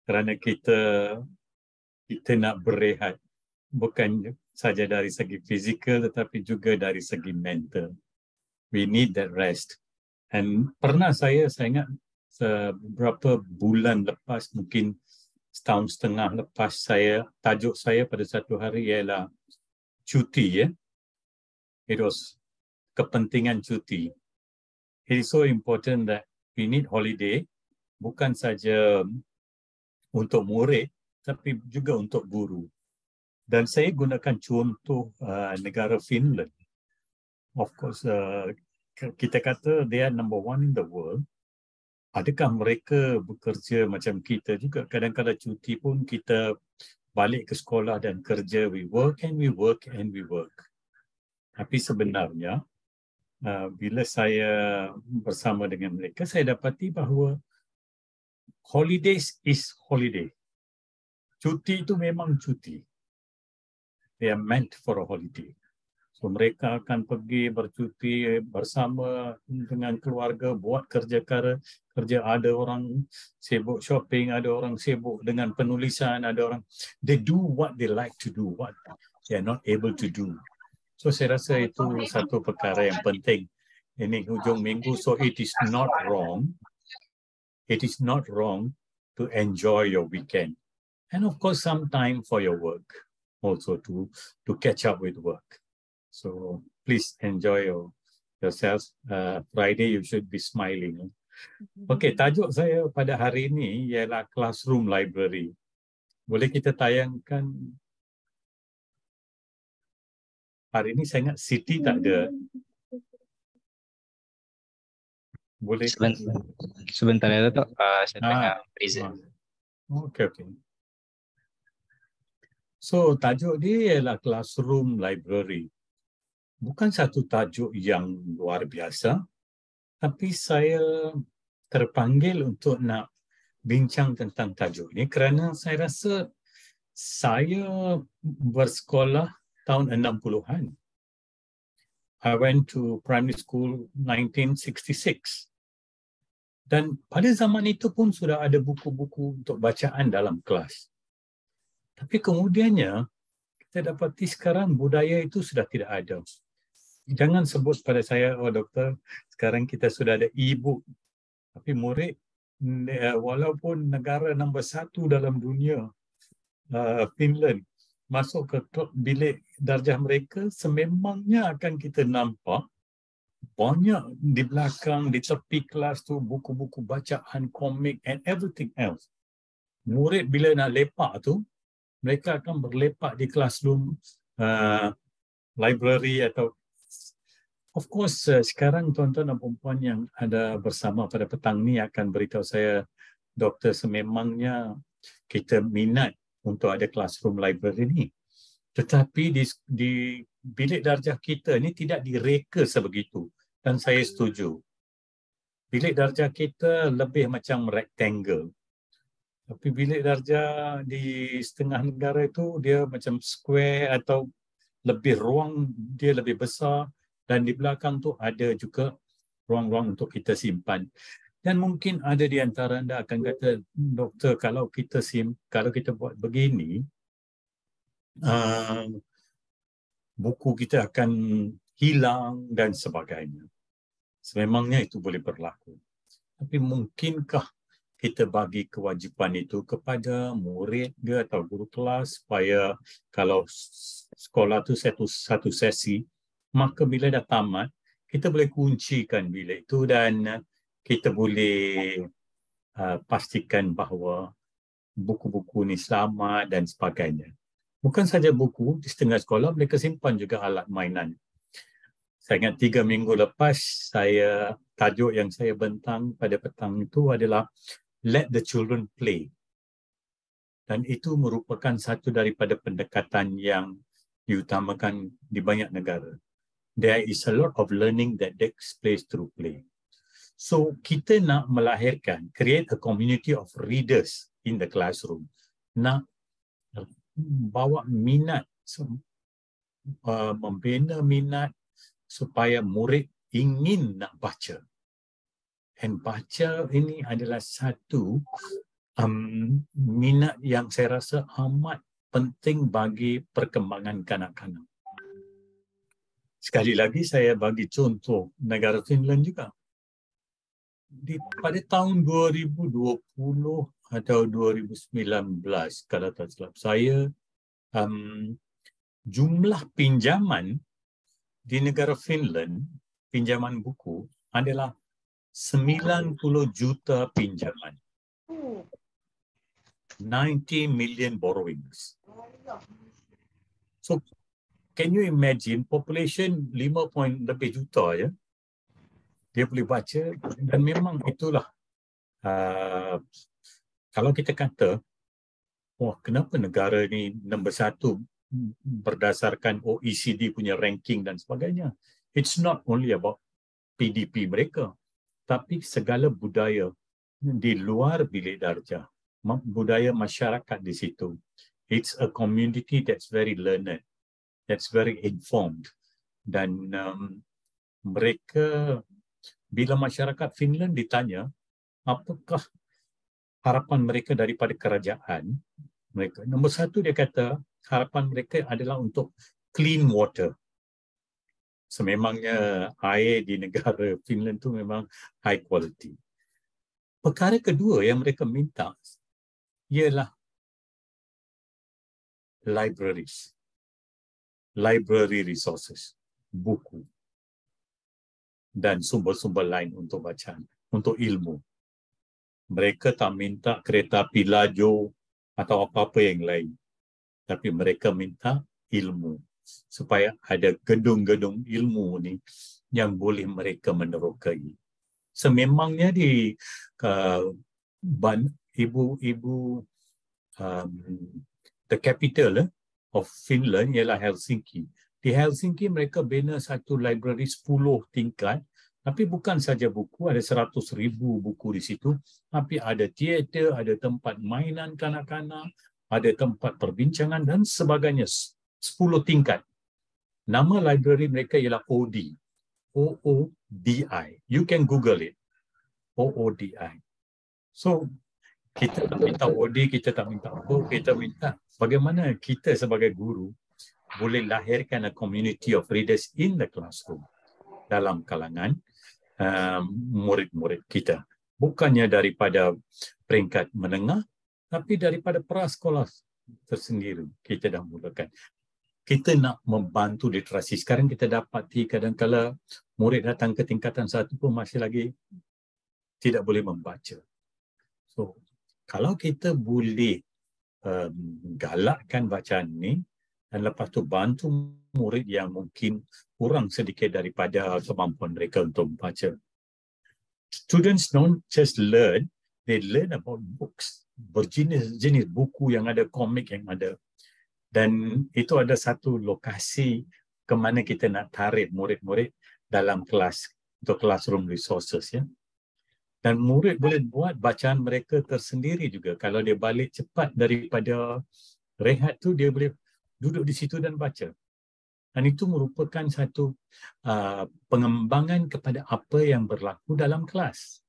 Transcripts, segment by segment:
kerana kita nak berehat, bukan saja dari segi fizikal tetapi juga dari segi mental. We need that rest. And pernah saya ingat beberapa bulan lepas, mungkin setahun setengah lepas, tajuk saya pada satu hari ialah cuti, ya. It was kepentingan cuti. It is so important that we need holiday, bukan saja untuk murid tapi juga untuk guru. Dan saya gunakan contoh negara Finland. Of course, kita kata they are number one in the world. Adakah mereka bekerja macam kita juga? Kadang-kadang cuti pun kita balik ke sekolah dan kerja. We work and we work and we work. Tapi sebenarnya, bila saya bersama dengan mereka, saya dapati bahawa holidays is holiday. Cuti itu memang cuti. They are meant for a holiday. So mereka akan pergi bercuti bersama dengan keluarga, buat kerja. Ada orang sibuk shopping, ada orang sibuk dengan penulisan, ada orang, they do what they like to do, what they are not able to do. So saya rasa itu satu perkara yang penting. Ini hujung minggu, so it is not wrong to enjoy your weekend. And of course some time for your work, also to catch up with work. So please enjoy yourselves. Friday you should be smiling. Okay, tajuk saya pada hari ini ialah Classroom Library. Boleh kita tayangkan? Hari ini saya ingat Siti tak ada. Boleh? Sebentar ya, Dato'. Saya tengah present. Okay. So tajuk dia ialah Classroom Library. Bukan satu tajuk yang luar biasa, tapi saya terpanggil untuk nak bincang tentang tajuk ini kerana saya rasa saya bersekolah tahun 60-an. I went to primary school 1966. Dan pada zaman itu pun sudah ada buku-buku untuk bacaan dalam kelas. Tapi kemudiannya, kita dapati sekarang budaya itu sudah tidak ada. Jangan sebut pada saya, oh doktor, sekarang kita sudah ada e-book. Tapi murid, walaupun negara nombor 1 dalam dunia, Finland, masuk ke bilik darjah mereka, sememangnya akan kita nampak banyak di belakang, di tepi kelas tu, buku-buku bacaan, komik and everything else. Murid bila nak lepak tu, mereka akan berlepak di classroom, library atau of course, sekarang tuan-tuan dan puan yang ada bersama pada petang ni akan beritahu saya, doktor, sememangnya kita minat untuk ada classroom library ni. Tetapi di bilik darjah kita ni tidak direka sebegitu. Dan saya setuju. Bilik darjah kita lebih macam rectangle. Tapi bilik darjah di setengah negara itu dia macam square atau lebih ruang dia lebih besar. Dan di belakang tu ada juga ruang-ruang untuk kita simpan. Dan mungkin ada di antara anda akan kata, doktor, kalau kita buat begini, buku kita akan hilang dan sebagainya. Sememangnya itu boleh berlaku. Tapi mungkinkah kita bagi kewajipan itu kepada murid dia atau guru kelas supaya kalau sekolah tu satu sesi, maka bila dah tamat, kita boleh kuncikan bilik itu dan kita boleh pastikan bahawa buku-buku ni selamat dan sebagainya. Bukan saja buku, di setengah sekolah mereka simpan juga alat mainan. Saya ingat 3 minggu lepas, tajuk yang saya bentang pada petang itu adalah Let the Children Play. Dan itu merupakan satu daripada pendekatan yang diutamakan di banyak negara. There is a lot of learning that takes place through play. So kita nak melahirkan, create a community of readers in the classroom. Nak bawa minat, membina minat supaya murid ingin nak baca. And baca ini adalah satu minat yang saya rasa amat penting bagi perkembangan kanak-kanak. Sekali lagi saya bagi contoh negara Finland juga. Pada tahun 2020 atau 2019 kalau tak silap saya, jumlah pinjaman di negara Finland, pinjaman buku adalah 90 juta pinjaman. 90 million borrowings. So, can you imagine population 5 lebih juta ya? Dia boleh baca dan memang itulah kalau kita kata, wah kenapa negara ni nombor 1 berdasarkan OECD punya ranking dan sebagainya. It's not only about PDP mereka, tapi segala budaya di luar bilik darjah, budaya masyarakat di situ. It's a community that's very learned, that's very informed. Dan mereka, bila masyarakat Finland ditanya, apakah harapan mereka daripada kerajaan mereka? Nombor 1 dia kata, harapan mereka adalah untuk clean water. Sememangnya air di negara Finland tu memang high quality. Perkara kedua yang mereka minta ialah libraries. Library resources, buku dan sumber-sumber lain untuk bacaan, untuk ilmu. Mereka tak minta kereta api laju atau apa-apa yang lain. Tapi mereka minta ilmu. Supaya ada gedung-gedung ilmu ni yang boleh mereka menerokai. Sememangnya di the capital of Finland ialah Helsinki. Di Helsinki mereka bina satu library 10 tingkat, tapi bukan saja buku, ada 100,000 buku di situ, tapi ada teater, ada tempat mainan kanak-kanak, ada tempat perbincangan dan sebagainya. 10 tingkat. Nama library mereka ialah OD. OODI. You can Google it. OODI. So, kita tak minta OD, kita tak minta apa, kita minta bagaimana kita sebagai guru boleh lahirkan a community of readers in the classroom dalam kalangan murid-murid kita. Bukannya daripada peringkat menengah, tapi daripada prasekolah tersendiri kita dah mulakan. Kita nak membantu literasi. Sekarang kita dapati kadang-kala murid datang ke tingkatan 1 pun masih lagi tidak boleh membaca. So, kalau kita boleh galakkan bacaan ni dan lepas tu bantu murid yang mungkin kurang sedikit daripada kemampuan mereka untuk membaca. Students don't just learn, they learn about books. Berjenis-jenis buku yang ada, komik yang ada. Dan itu ada satu lokasi ke mana kita nak tarik murid-murid dalam kelas, untuk classroom resources ya. Dan murid boleh buat bacaan mereka tersendiri juga. Kalau dia balik cepat daripada rehat tu, dia boleh duduk di situ dan baca. Dan itu merupakan satu pengembangan kepada apa yang berlaku dalam kelas.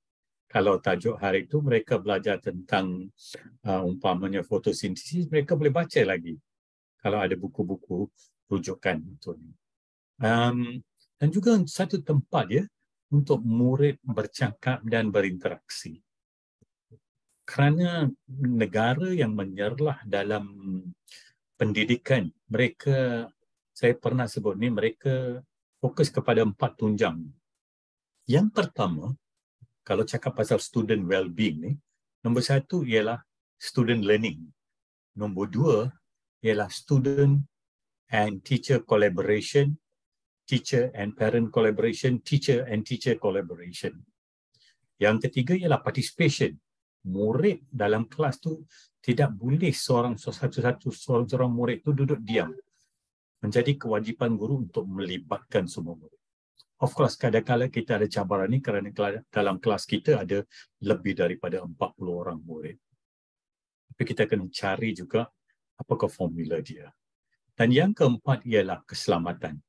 Kalau tajuk hari itu mereka belajar tentang umpamanya fotosintesis, mereka boleh baca lagi. Kalau ada buku-buku rujukan untuk ini. Dan juga satu tempat ya untuk murid bercakap dan berinteraksi. Kerana negara yang menyerlah dalam pendidikan, mereka, saya pernah sebut ni, mereka fokus kepada 4 tunjang. Yang pertama, kalau cakap pasal student well-being ni, nombor 1 ialah student learning. Nombor 2 ialah student and teacher collaboration, teacher and parent collaboration, teacher and teacher collaboration. Yang ketiga ialah participation. Murid dalam kelas tu tidak boleh seorang murid tu duduk diam. Menjadi kewajipan guru untuk melibatkan semua murid. Of course, kadang-kadang kita ada cabaran ni kerana dalam kelas kita ada lebih daripada 40 orang murid. Tapi kita kena cari juga apakah formula dia. Dan yang keempat ialah keselamatan.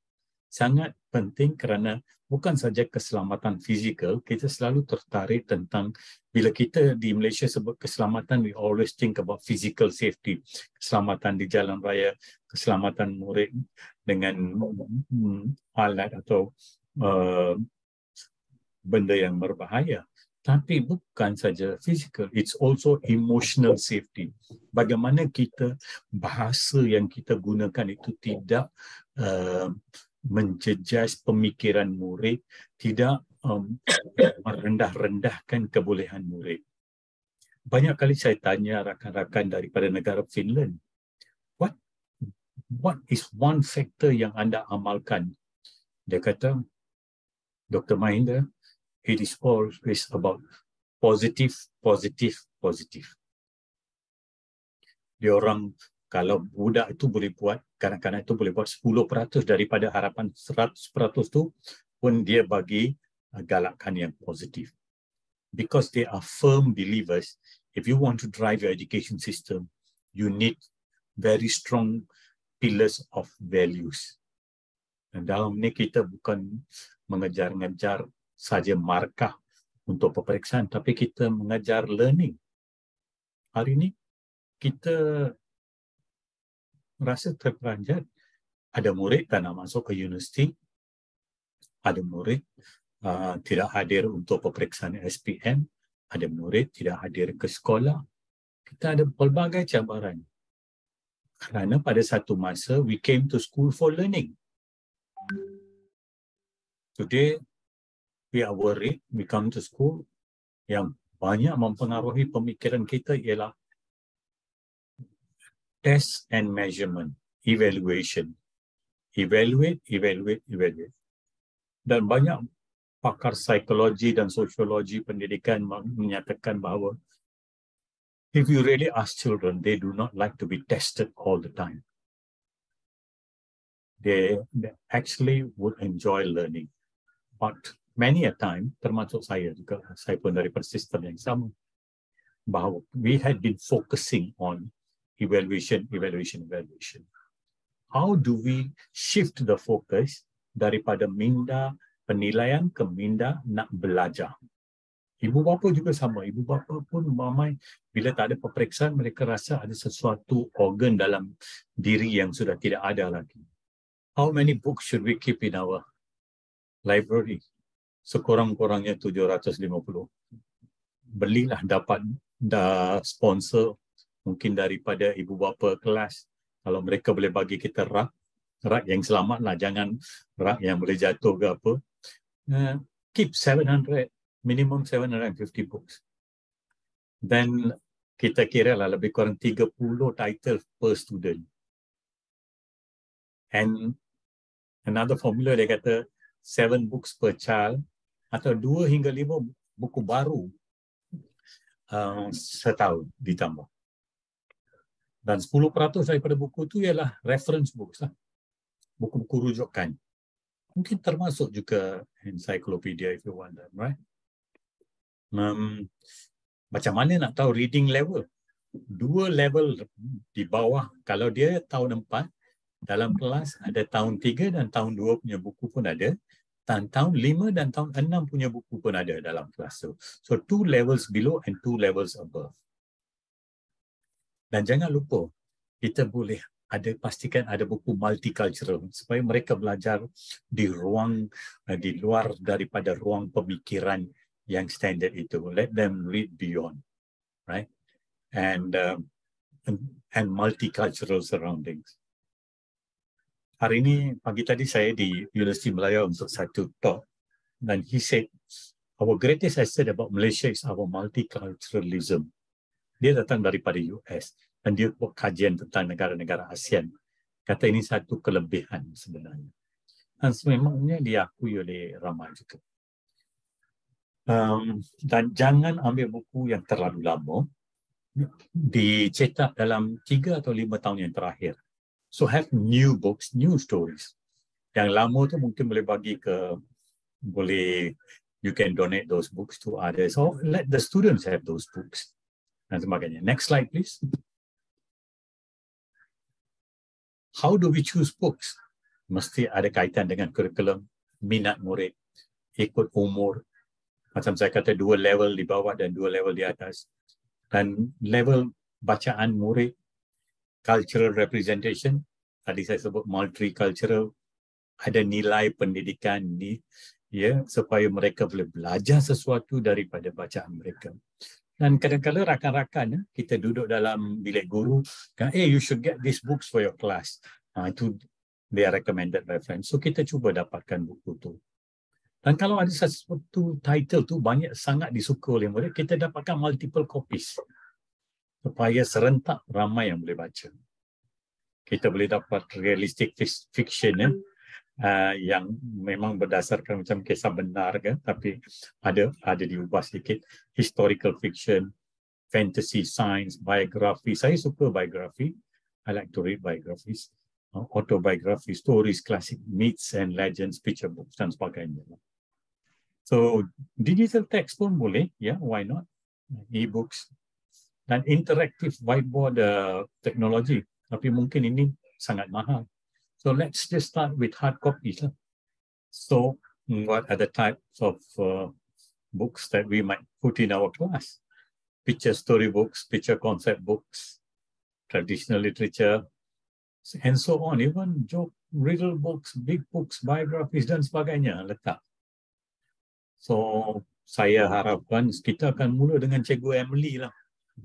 sangat penting kerana bukan saja keselamatan fizikal, kita selalu tertarik tentang, bila kita di Malaysia sebut keselamatan, we always think about physical safety, keselamatan di jalan raya, keselamatan murid dengan alat atau benda yang berbahaya. Tapi bukan saja physical, it's also emotional safety. Bagaimana kita, bahasa yang kita gunakan itu tidak menjejas pemikiran murid, tidak merendah-rendahkan kebolehan murid. Banyak kali saya tanya rakan-rakan daripada negara Finland, what is one factor yang anda amalkan? Dia kata, Dr. Mahinda, it is always about positive, positive, positive. Dia orang, kalau budak itu boleh buat, kanak-kanak itu boleh buat 10% daripada harapan 100% tu pun dia bagi galakkan yang positif. Because they are firm believers, if you want to drive your education system, you need very strong pillars of values. Dan dalam ni kita bukan mengejar-ngejar saja markah untuk peperiksaan, tapi kita mengajar learning. Hari ini kita rasa terperanjat. Ada murid tak nak masuk ke universiti, ada murid tidak hadir untuk peperiksaan SPM, ada murid tidak hadir ke sekolah. Kita ada pelbagai cabaran. Kerana pada satu masa, we came to school for learning. Today, we are worried, we come to school, yang banyak mempengaruhi pemikiran kita ialah test and measurement, evaluation. Evaluate, evaluate, evaluate. Dan banyak pakar psikologi dan sosiologi pendidikan menyatakan bahawa if you really ask children, they do not like to be tested all the time. They actually would enjoy learning. But many a time, termasuk saya juga, saya pun daripada sistem yang sama, bahawa we had been focusing on evaluation, evaluation, evaluation. How do we shift the focus daripada minda penilaian ke minda nak belajar? Ibu bapa juga sama. Ibu bapa pun ramai bila tak ada peperiksaan, mereka rasa ada sesuatu organ dalam diri yang sudah tidak ada lagi. How many books should we keep in our library? Sekurang-kurangnya 750. Belilah, dapat sponsor mungkin daripada ibu bapa kelas. Kalau mereka boleh bagi kita rak yang selamat lah, jangan rak yang boleh jatuh ke apa. Keep 700, minimum 750 books. Then kita kira lah lebih kurang 30 title per student. And another formula dia kata 7 books per child atau 2 hingga 5 buku baru setahun ditambah. Dan 10% daripada buku tu ialah reference books lah. Buku-buku rujukan. Mungkin termasuk juga encyclopedia if you want them, right? Macam mana nak tahu reading level? 2 level di bawah. Kalau dia tahun 4, dalam kelas ada tahun 3 dan tahun 2 punya buku pun ada. Dan tahun 5 dan tahun 6 punya buku pun ada dalam kelas tu. So 2 levels below and 2 levels above. Dan jangan lupa, kita boleh pastikan ada buku multicultural supaya mereka belajar di ruang, di luar daripada ruang pemikiran yang standard itu. Let them read beyond, right? And multicultural surroundings. Hari ini, pagi tadi saya di Universiti Melaya untuk satu talk, dan he said, our greatest asset about Malaysia is our multiculturalism. Dia datang daripada US dan dia buat kajian tentang negara-negara ASEAN. Kata ini satu kelebihan sebenarnya. Dan sememangnya diakui oleh ramai juga. Dan jangan ambil buku yang terlalu lama, dicetak dalam 3 atau 5 tahun yang terakhir. So have new books, new stories. Yang lama tu mungkin boleh bagi ke, you can donate those books to others, or let the students have those books. Dan sebagainya. Next slide, please. How do we choose books? mesti ada kaitan dengan kurikulum, minat murid, ikut umur. Macam saya kata, 2 level di bawah dan 2 level di atas. Dan level bacaan murid, cultural representation, tadi saya sebut multicultural, ada nilai pendidikan ni, ya, supaya mereka boleh belajar sesuatu daripada bacaan mereka. Dan kadang-kadang rakan-rakan kita duduk dalam bilik guru, you should get these books for your class. Itu dia recommended reference. So kita cuba dapatkan buku tu. Dan kalau ada sesuatu title tu banyak sangat disuka oleh murid, kita dapatkan multiple copies supaya serentak ramai yang boleh baca. Kita boleh dapat realistic fiction yang memang berdasarkan macam kisah benar kan, tapi ada diubah sedikit. Historical fiction, fantasy, science, biography. Saya suka biography. I like to read biographies. Autobiography, stories, classic myths and legends, picture books dan sebagainya. So digital text pun boleh, why not? E-books dan interactive whiteboard teknologi. Tapi mungkin ini sangat mahal. So let's just start with hard copies. So what are the types of books that we might put in our class? Picture story books, picture concept books, traditional literature, and so on. Even joke, riddle books, big books, biographies dan sebagainya letak. So saya harapkan kita akan mula dengan Cikgu Emily lah.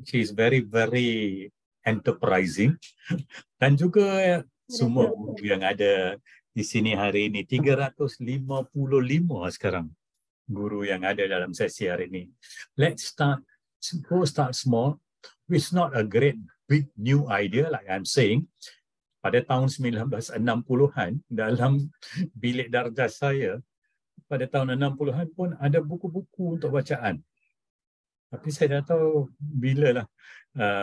She is very, very enterprising. Dan juga semua guru yang ada di sini hari ini, 355 sekarang guru yang ada dalam sesi hari ini. Let's start small. It's not a great big new idea like I'm saying. Pada tahun 1960-an dalam bilik darjah saya, pada tahun 60-an pun ada buku-buku untuk bacaan. Tapi saya tak tahu bila lah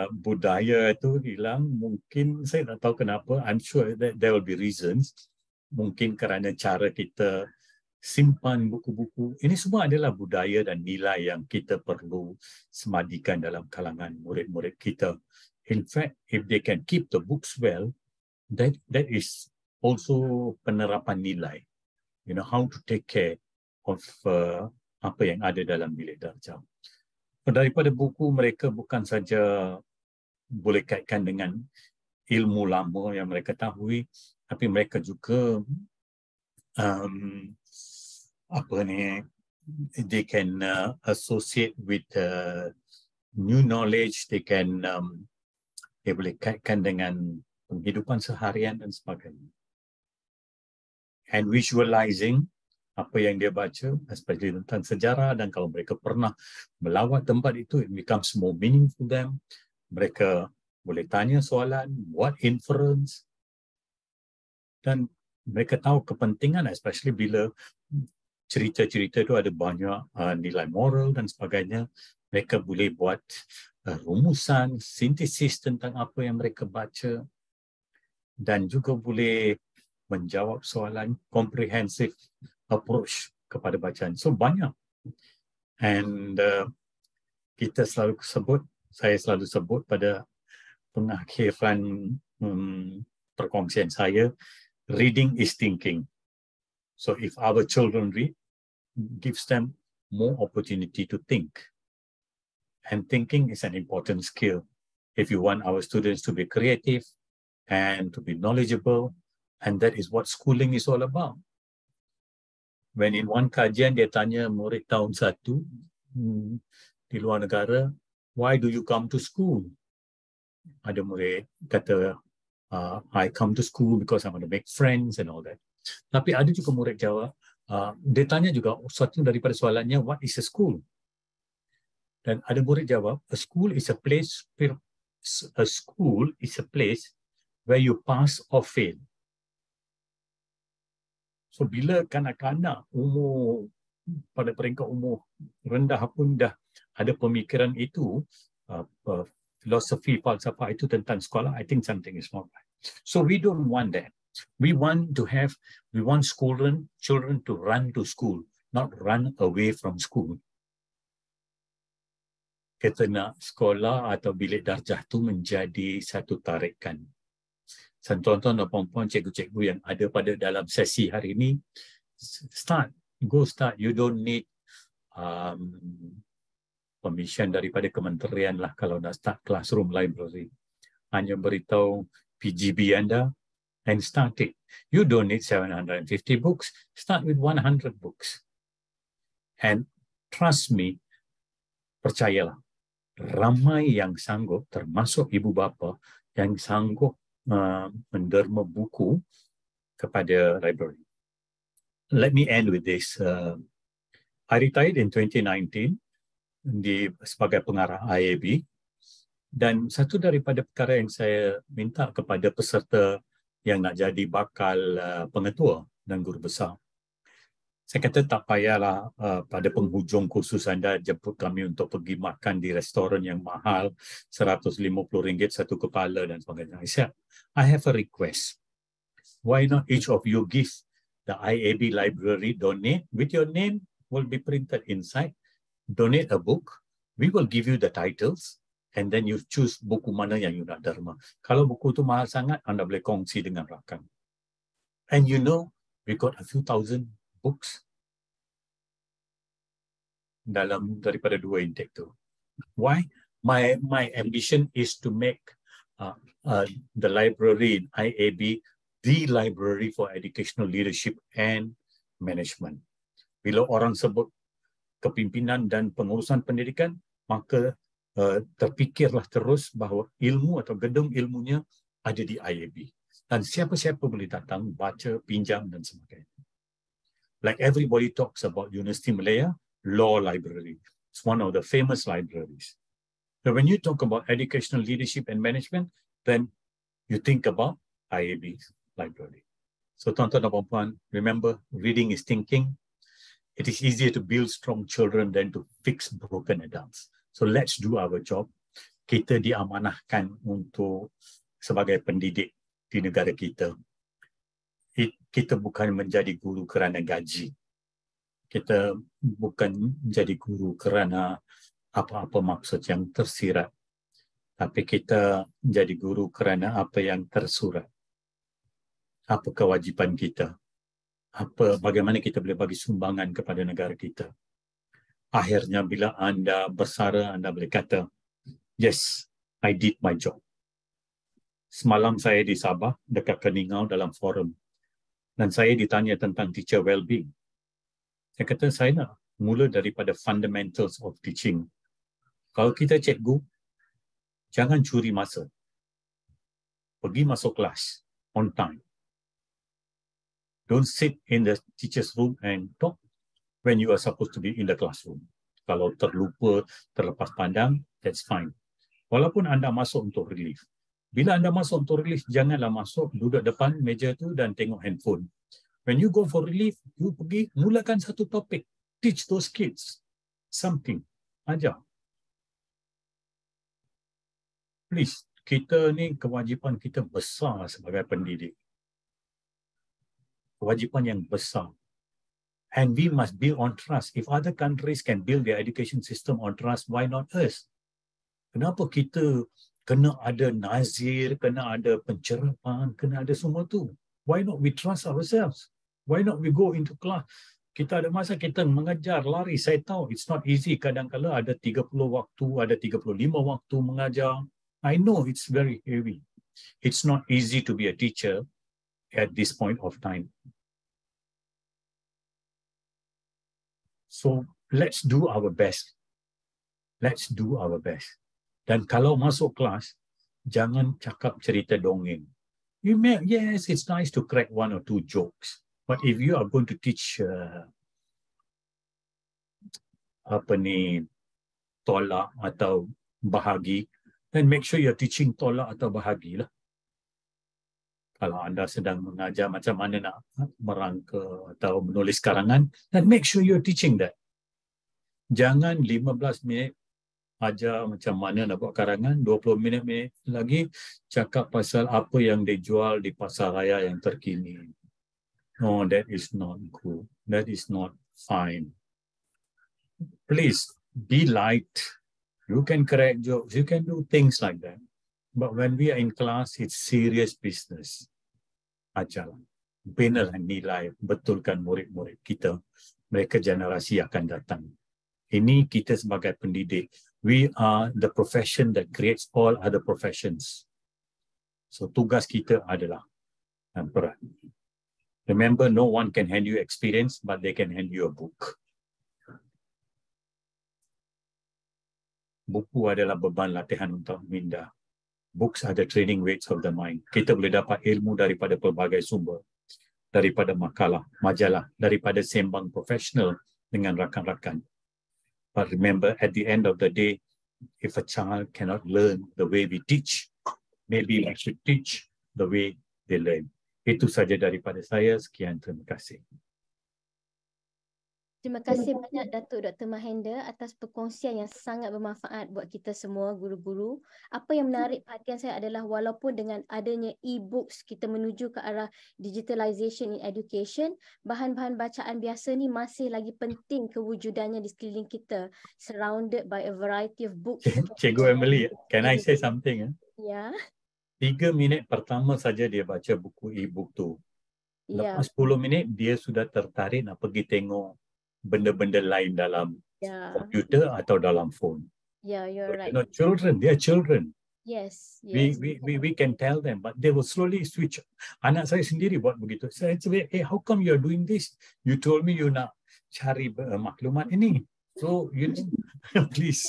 budaya itu hilang. Mungkin saya tak tahu kenapa. I'm sure that there will be reasons. Mungkin kerana cara kita simpan buku-buku. Ini semua adalah budaya dan nilai yang kita perlu semadikan dalam kalangan murid-murid kita. In fact, if they can keep the books well, that is also penerapan nilai. You know, how to take care of apa yang ada dalam bilik darjah. Daripada buku, mereka bukan saja boleh kaitkan dengan ilmu lama yang mereka tahu, tapi mereka juga they can associate with new knowledge, they boleh kaitkan dengan penghidupan seharian dan sebagainya. And visualizing apa yang dia baca, especially tentang sejarah, dan kalau mereka pernah melawat tempat itu, it becomes more meaningful to them. Mereka boleh tanya soalan, buat inference, dan mereka tahu kepentingan, especially bila cerita-cerita itu ada banyak nilai moral dan sebagainya. Mereka boleh buat rumusan, sintesis tentang apa yang mereka baca, dan juga boleh menjawab soalan, comprehensive approach kepada bacaan. So banyak. And saya selalu sebut pada pengakhiran perkongsian saya, reading is thinking. So if our children read, gives them more opportunity to think. And thinking is an important skill. If you want our students to be creative and to be knowledgeable, and that is what schooling is all about. When in one kajian dia tanya murid tahun 1 di luar negara, why do you come to school? Ada murid kata, I come to school because I want to make friends and all that. Tapi ada juga murid jawab, dia tanya juga satu daripada soalannya, what is a school? Dan ada murid jawab, a school is a place where you pass or fail. So bila kanak-kanak pada peringkat umur rendah pun dah ada pemikiran itu, filosofi, falsafah itu tentang sekolah, I think something is wrong. So we don't want that. We want children to run to school, not run away from school. Kita nak sekolah atau bilik darjah tu menjadi satu tarikan, Tuan-tuan dan puan-puan, cikgu-cikgu yang ada pada dalam sesi hari ini, start. You don't need permission daripada kementerian lah kalau nak start classroom library. Hanya beritahu PGB anda and start it. You don't need 750 books. Start with 100 books. And trust me, percayalah, ramai yang sanggup, termasuk ibu bapa, yang sanggup menderma buku kepada library. Let me end with this. I retired in 2019 sebagai pengarah IAB, dan satu daripada perkara yang saya minta kepada peserta yang nak jadi bakal pengetua dan guru besar, saya kata tak payahlah pada penghujung kursus anda jemput kami untuk pergi makan di restoran yang mahal, RM150 satu kepala dan sebagainya. I said, I have a request. Why not each of you give the IAB library, donate, with your name will be printed inside, donate a book, we will give you the titles, and then you choose buku mana yang you nak derma. Kalau buku tu mahal sangat, anda boleh kongsi dengan rakan. And you know, we got a few thousand books daripada 2 intake tu. Why? My ambition is to make the library in IAB the library for educational leadership and management. Bila orang sebut kepimpinan dan pengurusan pendidikan, maka terfikirlah terus bahawa ilmu atau gedung ilmunya ada di IAB. Dan siapa-siapa boleh datang, baca, pinjam dan sebagainya. Like everybody talks about Universiti Malaya Law Library. It's one of the famous libraries. So when you talk about educational leadership and management, then you think about IAB library. So tuan-tuan dan puan-puan, remember, reading is thinking. It is easier to build strong children than to fix broken adults. So let's do our job. Kita diamanahkan untuk sebagai pendidik di negara kita. Kita bukan menjadi guru kerana gaji. Kita bukan menjadi guru kerana apa-apa maksud yang tersirat. Tapi kita menjadi guru kerana apa yang tersurat. Apa kewajipan kita. Bagaimana kita boleh bagi sumbangan kepada negara kita. Akhirnya bila anda bersara, anda boleh kata, yes, I did my job. Semalam saya di Sabah, dekat Keningau dalam forum. Dan saya ditanya tentang teacher well-being. Saya kata, saya nak mula daripada fundamentals of teaching. Kalau kita cikgu, jangan curi masa. Pergi masuk kelas on time. Don't sit in the teacher's room and talk when you are supposed to be in the classroom. Kalau terlupa, terlepas pandang, that's fine. Walaupun anda masuk untuk relief. Bila anda masuk untuk relief, janganlah masuk, duduk depan meja tu dan tengok handphone. When you go for relief, you pergi mulakan satu topik. Teach those kids something. Ajar. Please, kita ni kewajipan kita besar sebagai pendidik. Kewajipan yang besar. And we must build on trust. If other countries can build their education system on trust, why not us? Kenapa kita kena ada nazir, kena ada pencerahan, kena ada semua tu? Why not we trust ourselves? Why not we go into class? Kita ada masa kita mengajar, lari. Saya tahu it's not easy. Kadang-kadang ada 30 waktu, ada 35 waktu mengajar. I know it's very heavy. It's not easy to be a teacher at this point of time. So let's do our best. Let's do our best. Dan kalau masuk kelas, jangan cakap cerita dongeng. Yes, it's nice to crack 1 or 2 jokes. But if you are going to teach tolak atau bahagi, then make sure you're teaching tolak atau bahagi lah. Kalau anda sedang mengajar macam mana nak merangka atau menulis karangan, then make sure you're teaching that. Jangan 15 minit ajar macam mana nak buat karangan, 20 minit lagi cakap pasal apa yang dijual di pasar raya yang terkini. No, that is not good. That is not fine. Please, be light. You can crack jokes. You can do things like that. But when we are in class, it's serious business. Ajar, benar nilai, betulkan murid-murid kita. Mereka generasi akan datang. Ini kita sebagai pendidik. We are the profession that creates all other professions. So tugas kita adalah berat. Remember, no one can hand you experience, but they can hand you a book. Buku adalah beban latihan untuk minda. Books are the training weights of the mind. Kita boleh dapat ilmu daripada pelbagai sumber. Daripada makalah, majalah, daripada sembang profesional dengan rakan-rakan. But remember, at the end of the day, if a child cannot learn the way we teach, maybe we should teach the way they learn. Itu saja daripada saya. Sekian, terima kasih. Terima kasih banyak Datuk Dr. Mahendra atas perkongsian yang sangat bermanfaat buat kita semua guru-guru. Apa yang menarik perhatian saya adalah walaupun dengan adanya e-books kita menuju ke arah digitalization in education, bahan-bahan bacaan biasa ni masih lagi penting kewujudannya di sekeliling kita, surrounded by a variety of books. Cikgu Emily, can I say something? Ya. 3 minit pertama saja dia baca buku e-book tu. Lepas 10 minit dia sudah tertarik nak pergi tengok benda-benda lain dalam komputer atau dalam phone. Yeah, you're right. You know, children, they are children. Yes. We can tell them, but they will slowly switch. Anak saya sendiri buat begitu. Saya cakap, how come you are doing this? You told me you nak cari maklumat ini. So, you know, please.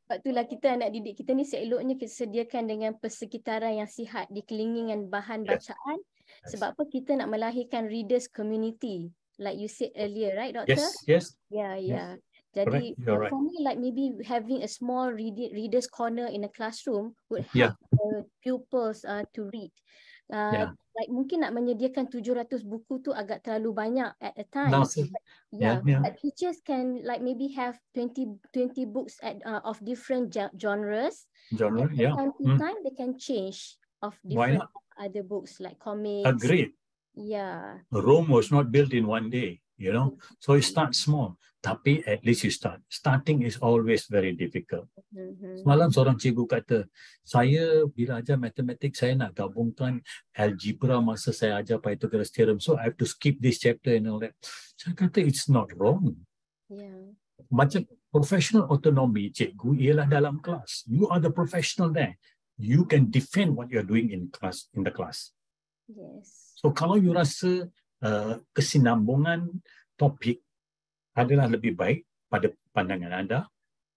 Sebab itulah kita anak didik kita ni seeloknya kita sediakan dengan persekitaran yang sihat, dikelilingi dengan bahan bacaan. Sebab apa kita nak melahirkan readers community. Like you said earlier, right, Doctor? Yes. Yeah. Jadi, for me, like maybe having a small readers corner in a classroom would help pupils to read. Like mungkin nak menyediakan 700 buku tu agak terlalu banyak at a time. But teachers can like maybe have 20 books of different genres. From time to time, they can change of different other books like comics. Agreed. Yeah. Rome was not built in one day, you know. So you start small. Tapi at least you start. Starting is always very difficult. Semalam seorang cikgu kata, saya bila ajar matematik, saya nak gabungkan algebra masa saya ajar Pythagoras theorem. So I have to skip this chapter and all that. Saya kata, it's not wrong. Yeah. Macam professional autonomy cikgu ialah dalam kelas. You are the professional there. You can defend what you are doing in the class. Yes. So kalau you rasa kesinambungan topik adalah lebih baik pada pandangan anda,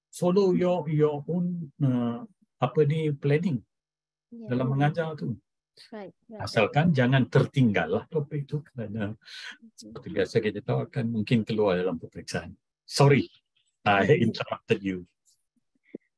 follow your own planning dalam mengajar tu. Right. Asalkan jangan tertinggal lah topik tu, kerana seperti biasa kita tahu akan mungkin keluar dalam peperiksaan. Sorry, I interrupted you.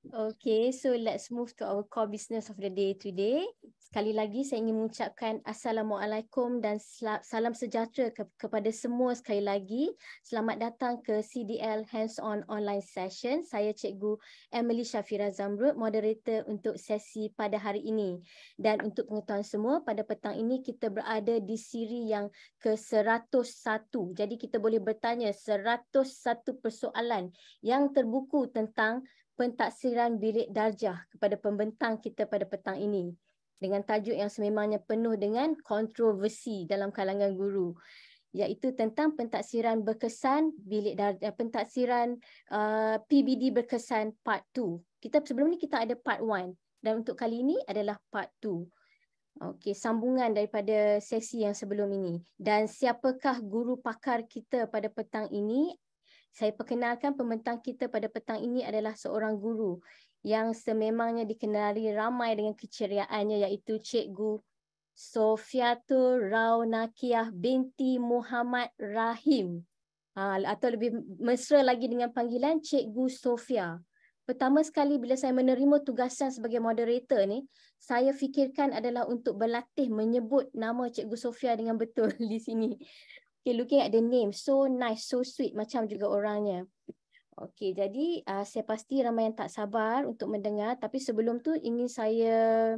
Okay, so let's move to our core business of the day today. Sekali lagi saya ingin mengucapkan Assalamualaikum dan salam sejahtera kepada semua sekali lagi. Selamat datang ke CDL Hands-on Online Session. Saya Cikgu Emily Shafira Zamrud, moderator untuk sesi pada hari ini. Dan untuk pengetahuan semua, pada petang ini kita berada di siri yang ke-101. Jadi kita boleh bertanya 101 persoalan yang terbuku tentang pentaksiran bilik darjah kepada pembentang kita pada petang ini, dengan tajuk yang sememangnya penuh dengan kontroversi dalam kalangan guru, iaitu tentang pentaksiran berkesan bilik darjah, pentaksiran PBD berkesan part 2. Sebelum ni kita ada part 1 dan untuk kali ini adalah part 2. Okey, sambungan daripada sesi yang sebelum ini. Dan siapakah guru pakar kita pada petang ini? Saya perkenalkan pembentang kita pada petang ini adalah seorang guru yang sememangnya dikenali ramai dengan keceriaannya, iaitu Cikgu Sofiatul Raunakiah binti Muhammad Rahim. Atau lebih mesra lagi dengan panggilan Cikgu Sofia. Pertama sekali bila saya menerima tugasan sebagai moderator ni, saya fikirkan adalah untuk berlatih menyebut nama Cikgu Sofia dengan betul di sini. Okay, looking at the name, so nice, so sweet, macam juga orangnya. Okay, jadi saya pasti ramai yang tak sabar untuk mendengar. Tapi sebelum tu ingin saya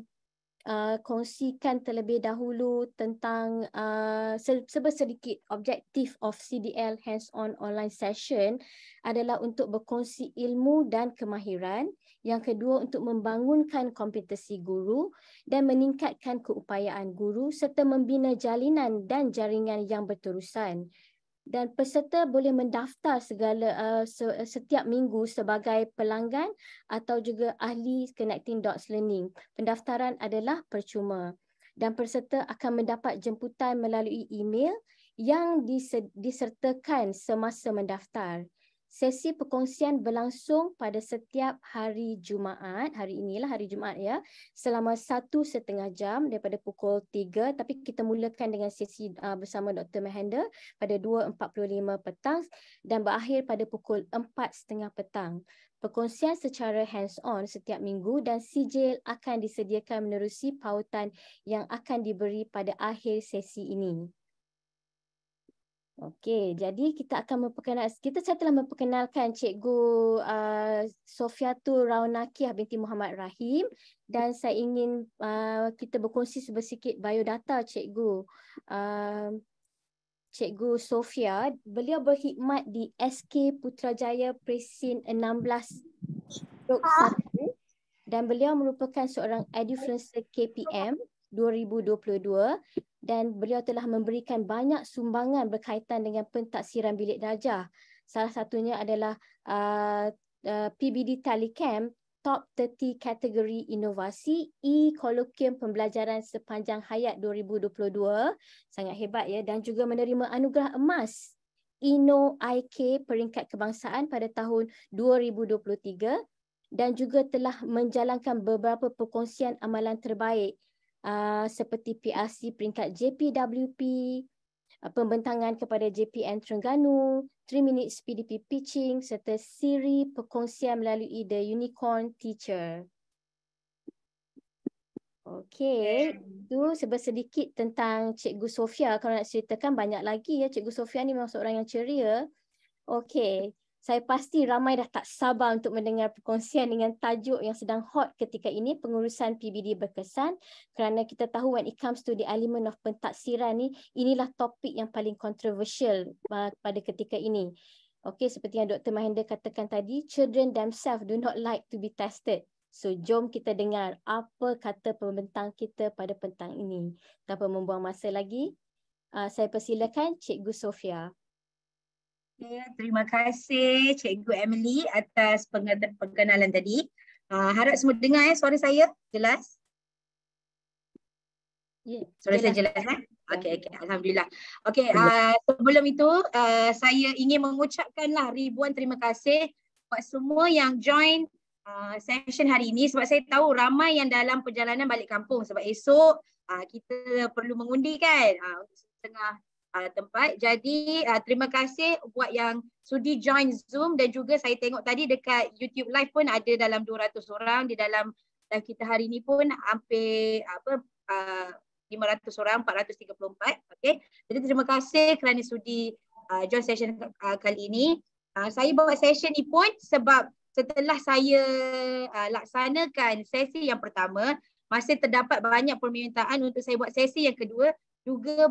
kongsikan terlebih dahulu tentang sedikit objektif of CDL hands-on online session adalah untuk berkongsi ilmu dan kemahiran. Yang kedua, untuk membangunkan kompetensi guru dan meningkatkan keupayaan guru serta membina jalinan dan jaringan yang berterusan. Dan peserta boleh mendaftar setiap minggu sebagai pelanggan atau juga ahli Connecting Dots Learning. Pendaftaran adalah percuma dan peserta akan mendapat jemputan melalui email yang disertakan semasa mendaftar. Sesi perkongsian berlangsung pada setiap hari Jumaat, hari inilah hari Jumaat ya, selama 1.5 jam daripada pukul 3, tapi kita mulakan dengan sesi bersama Dr. Mahendra pada 2.45 petang dan berakhir pada pukul 4.30 petang. Perkongsian secara hands-on setiap minggu dan sijil akan disediakan menerusi pautan yang akan diberi pada akhir sesi ini. Okey, jadi saya telah memperkenalkan Cikgu Sofiatul Raunakiyah binti Muhammad Rahim dan saya ingin kita berkongsi sedikit biodata Cikgu. Cikgu Sofia, beliau berkhidmat di SK Putrajaya Presin 16/1 dan beliau merupakan seorang Edufluencer KPM 2022 dan beliau telah memberikan banyak sumbangan berkaitan dengan pentaksiran bilik darjah. Salah satunya adalah PBD Telecamp Top 30 Kategori Inovasi E-Kolokium Pembelajaran Sepanjang Hayat 2022. Sangat hebat ya, dan juga menerima anugerah emas Inno IK Peringkat Kebangsaan pada tahun 2023 dan juga telah menjalankan beberapa perkongsian amalan terbaik seperti PRC peringkat JPWP, pembentangan kepada JPN Terengganu, 3 minutes PDP pitching serta siri perkongsian melalui The Unicorn Teacher. Okey, itu sedikit tentang Cikgu Sofia. Kalau nak ceritakan banyak lagi ya, Cikgu Sofia ni memang seorang yang ceria. Okey. Saya pasti ramai dah tak sabar untuk mendengar perkongsian dengan tajuk yang sedang hot ketika ini, pengurusan PBD berkesan, kerana kita tahu when it comes to the element of pentaksiran ni, inilah topik yang paling kontroversial pada ketika ini. Okey, seperti yang Dr. Mahendra katakan tadi, children themselves do not like to be tested. So, jom kita dengar apa kata pembentang kita pada petang ini. Tanpa membuang masa lagi, saya persilakan Cikgu Sofia. Terima kasih Cikgu Emily atas perkenalan tadi. Harap semua dengar suara saya jelas? Suara saya jelas kan? Okey, alhamdulillah. Okey, sebelum itu saya ingin mengucapkanlah ribuan terima kasih buat semua yang join session hari ini, sebab saya tahu ramai yang dalam perjalanan balik kampung sebab esok kita perlu mengundi kan untuk setengah tempat. Jadi terima kasih buat yang sudi join Zoom dan juga saya tengok tadi dekat YouTube live pun ada dalam 200 orang, di dalam live kita hari ni pun hampir 500 orang, 434. Okey. Jadi terima kasih kerana sudi join session kali ini. Saya buat session ni pun sebab setelah saya laksanakan sesi yang pertama, masih terdapat banyak permintaan untuk saya buat sesi yang kedua juga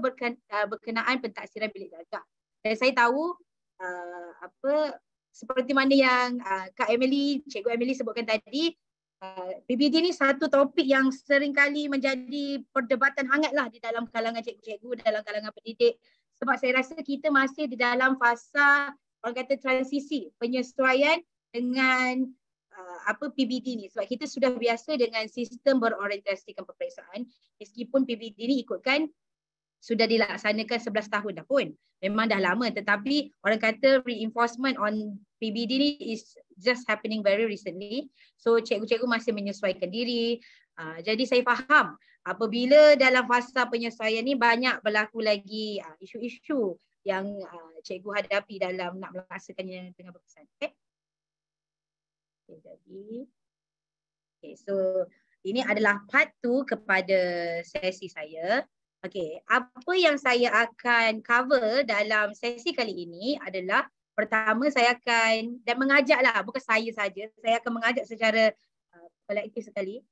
berkenaan pentaksiran bilik darjah. Dan saya tahu seperti mana yang Cikgu Emily sebutkan tadi, PBD ni satu topik yang sering kali menjadi perdebatan hangatlah di dalam kalangan cikgu-cikgu, dalam kalangan pendidik, sebab saya rasa kita masih di dalam fasa orang kata transisi, penyesuaian dengan PBD ni, sebab kita sudah biasa dengan sistem berorientasikan peperiksaan, meskipun PBD ni ikutkan sudah dilaksanakan 11 tahun dah pun. Memang dah lama, tetapi orang kata reinforcement on PBD ni is just happening very recently. So cikgu-cikgu masih menyesuaikan diri. Jadi saya faham apabila dalam fasa penyesuaian ni banyak berlaku lagi isu-isu yang cikgu hadapi dalam nak melaksanakannya dengan berkesan. So ini adalah part 2 kepada sesi saya. Okey, apa yang saya akan cover dalam sesi kali ini adalah pertama saya akan dan mengajaklah, bukan saya saja, saya akan mengajak secara kolektif sekali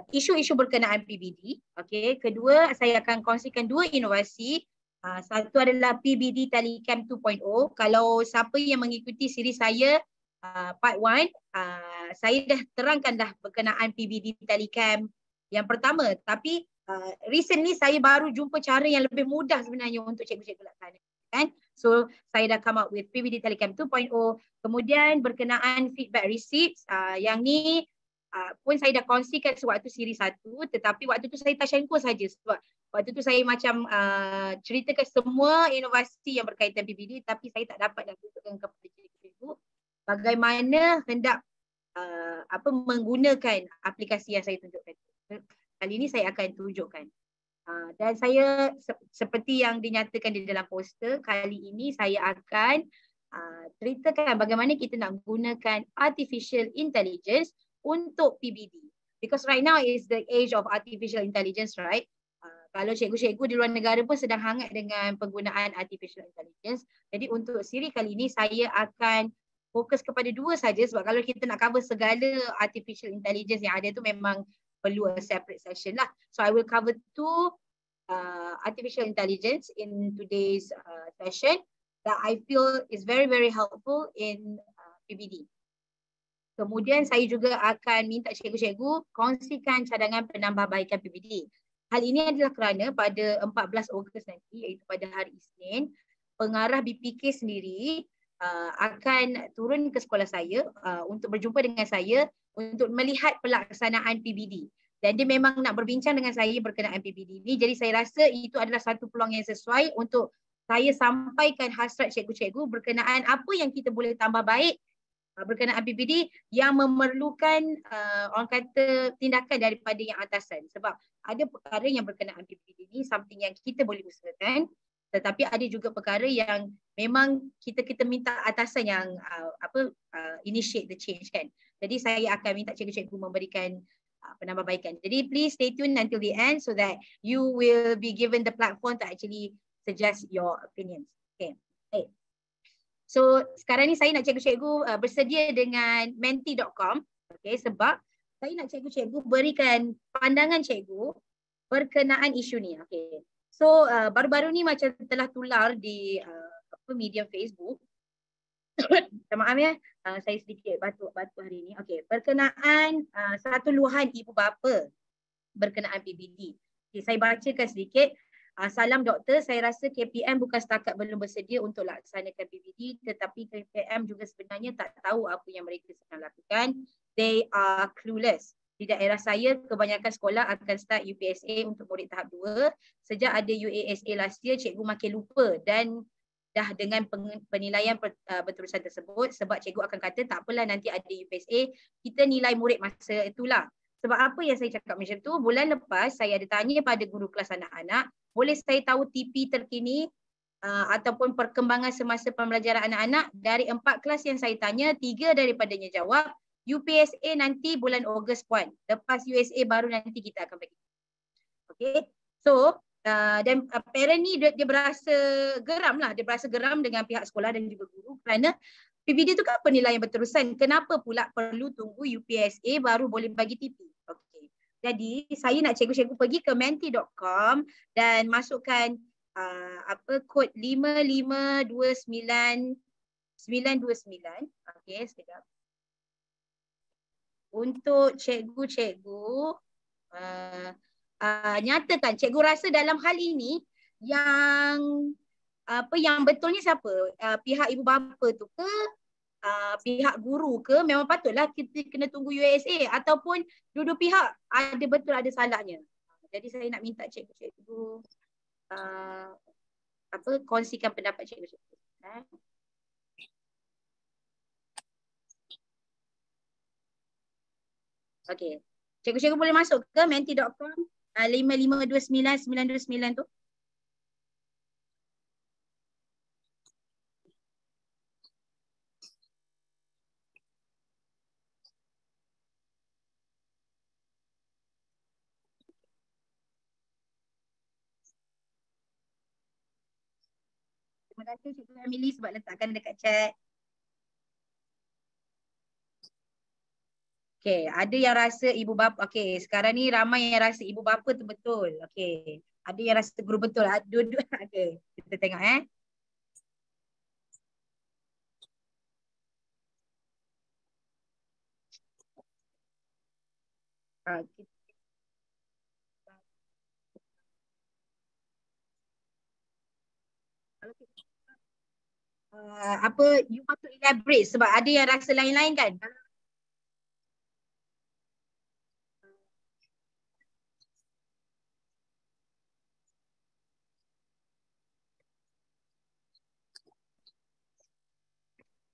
isu-isu berkenaan PBD. Okay. Kedua, saya akan kongsikan 2 inovasi. Satu adalah PBD Telecam 2.0. Kalau siapa yang mengikuti siri saya part 1, saya dah terangkan dah berkenaan PBD Telecam yang pertama. Tapi recently saya baru jumpa cara yang lebih mudah sebenarnya untuk cikgu-cikgu laksanakan. So saya dah come up with PBD Telecam 2.0. Kemudian berkenaan feedback receipts, yang ni pun saya dah kongsikan sewaktu siri 1, tetapi waktu tu saya tashengko saja sebab waktu tu saya macam ceritakan semua inovasi yang berkaitan PBD, tapi saya tak dapat dah tunjukkan kepada cikgu-cikgu bagaimana hendak menggunakan aplikasi yang saya tunjukkan. Kali ini saya akan tunjukkan. Dan saya seperti yang dinyatakan di dalam poster, kali ini saya akan ceritakan bagaimana kita nak gunakan artificial intelligence untuk PBD. Because right now is the age of artificial intelligence, right? Kalau cikgu-cikgu di luar negara pun sedang hangat dengan penggunaan artificial intelligence. Jadi untuk siri kali ini saya akan fokus kepada 2 saja sebab kalau kita nak cover segala artificial intelligence yang ada tu memang perlu a separate session lah. So I will cover 2 artificial intelligence in today's session that I feel is very helpful in PBD. Kemudian saya juga akan minta cikgu-cikgu kongsikan cadangan penambahbaikan PBD. Hal ini adalah kerana pada 14 Ogos nanti, iaitu pada hari Isnin, pengarah BPK sendiri akan turun ke sekolah saya untuk berjumpa dengan saya untuk melihat pelaksanaan PBD. Dan dia memang nak berbincang dengan saya berkenaan PBD ini. Jadi saya rasa itu adalah satu peluang yang sesuai untuk saya sampaikan hasrat cikgu-cikgu berkenaan apa yang kita boleh tambah baik berkenaan PBD yang memerlukan orang kata tindakan daripada yang atasan. Sebab ada perkara yang berkenaan PBD ni something yang kita boleh usahakan, tetapi ada juga perkara yang memang kita minta atasan yang initiate the change kan. Jadi saya akan minta cikgu-cikgu memberikan penambahbaikan. Jadi please stay tuned until the end so that you will be given the platform to actually suggest your opinions. Okay. Hey. So sekarang ni saya nak cikgu-cikgu bersedia dengan menti.com, okay, sebab saya nak cikgu-cikgu berikan pandangan cikgu berkenaan isu ni. Okay. So baru-baru ni macam telah tular di medium Facebook. Maaf ya, saya sedikit batuk hari ni. Okay. Berkenaan satu luahan ibu bapa berkenaan PBD. Okay, saya bacakan sedikit. Salam doktor, saya rasa KPM bukan setakat belum bersedia untuk laksanakan PBD, tetapi KPM juga sebenarnya tak tahu apa yang mereka sedang lakukan. They are clueless. Di daerah saya, kebanyakan sekolah akan start UPSA untuk murid tahap 2. Sejak ada UASA last year, cikgu makin lupa dan dah dengan penilaian berterusan tersebut sebab cikgu akan kata tak apalah nanti ada UPSA, kita nilai murid masa itulah. Sebab apa yang saya cakap macam tu, bulan lepas saya ada tanya pada guru kelas anak-anak, boleh saya tahu TP terkini ataupun perkembangan semasa pembelajaran anak-anak? Dari 4 kelas yang saya tanya, 3 daripadanya jawab UPSA nanti bulan Ogos puan. Lepas USA baru nanti kita akan bagi. Okay. So dan parent ni dia berasa geram lah. Dia berasa geram dengan pihak sekolah dan juga guru kerana PBD tu kan penilaian berterusan. Kenapa pula perlu tunggu UPSA baru boleh bagi TP? Okay. Jadi saya nak cikgu-cikgu pergi ke menti.com dan masukkan kod 5529929. Okey, sekejap. Untuk cikgu-cikgu nyatakan cikgu rasa dalam hal ini yang yang betulnya siapa? Pihak ibu bapa tu ke? Pihak guru ke? Memang patutlah kita kena tunggu USA ataupun dua-dua pihak ada betul ada salahnya. Jadi saya nak minta cikgu-cikgu kongsikan pendapat cikgu-cikgu. Okey. Cikgu-cikgu boleh masuk ke menti.com 5529929 tu. Terima kasih Cikgu Emily sebab letakkan dekat chat. Okey, ada yang rasa ibu bapa. Okey, sekarang ni ramai yang rasa ibu bapa tu betul. Okey. Ada yang rasa guru betul. Dua-dua. Okey, kita tengok apa you patut elaborate sebab ada yang rasa lain-lain kan.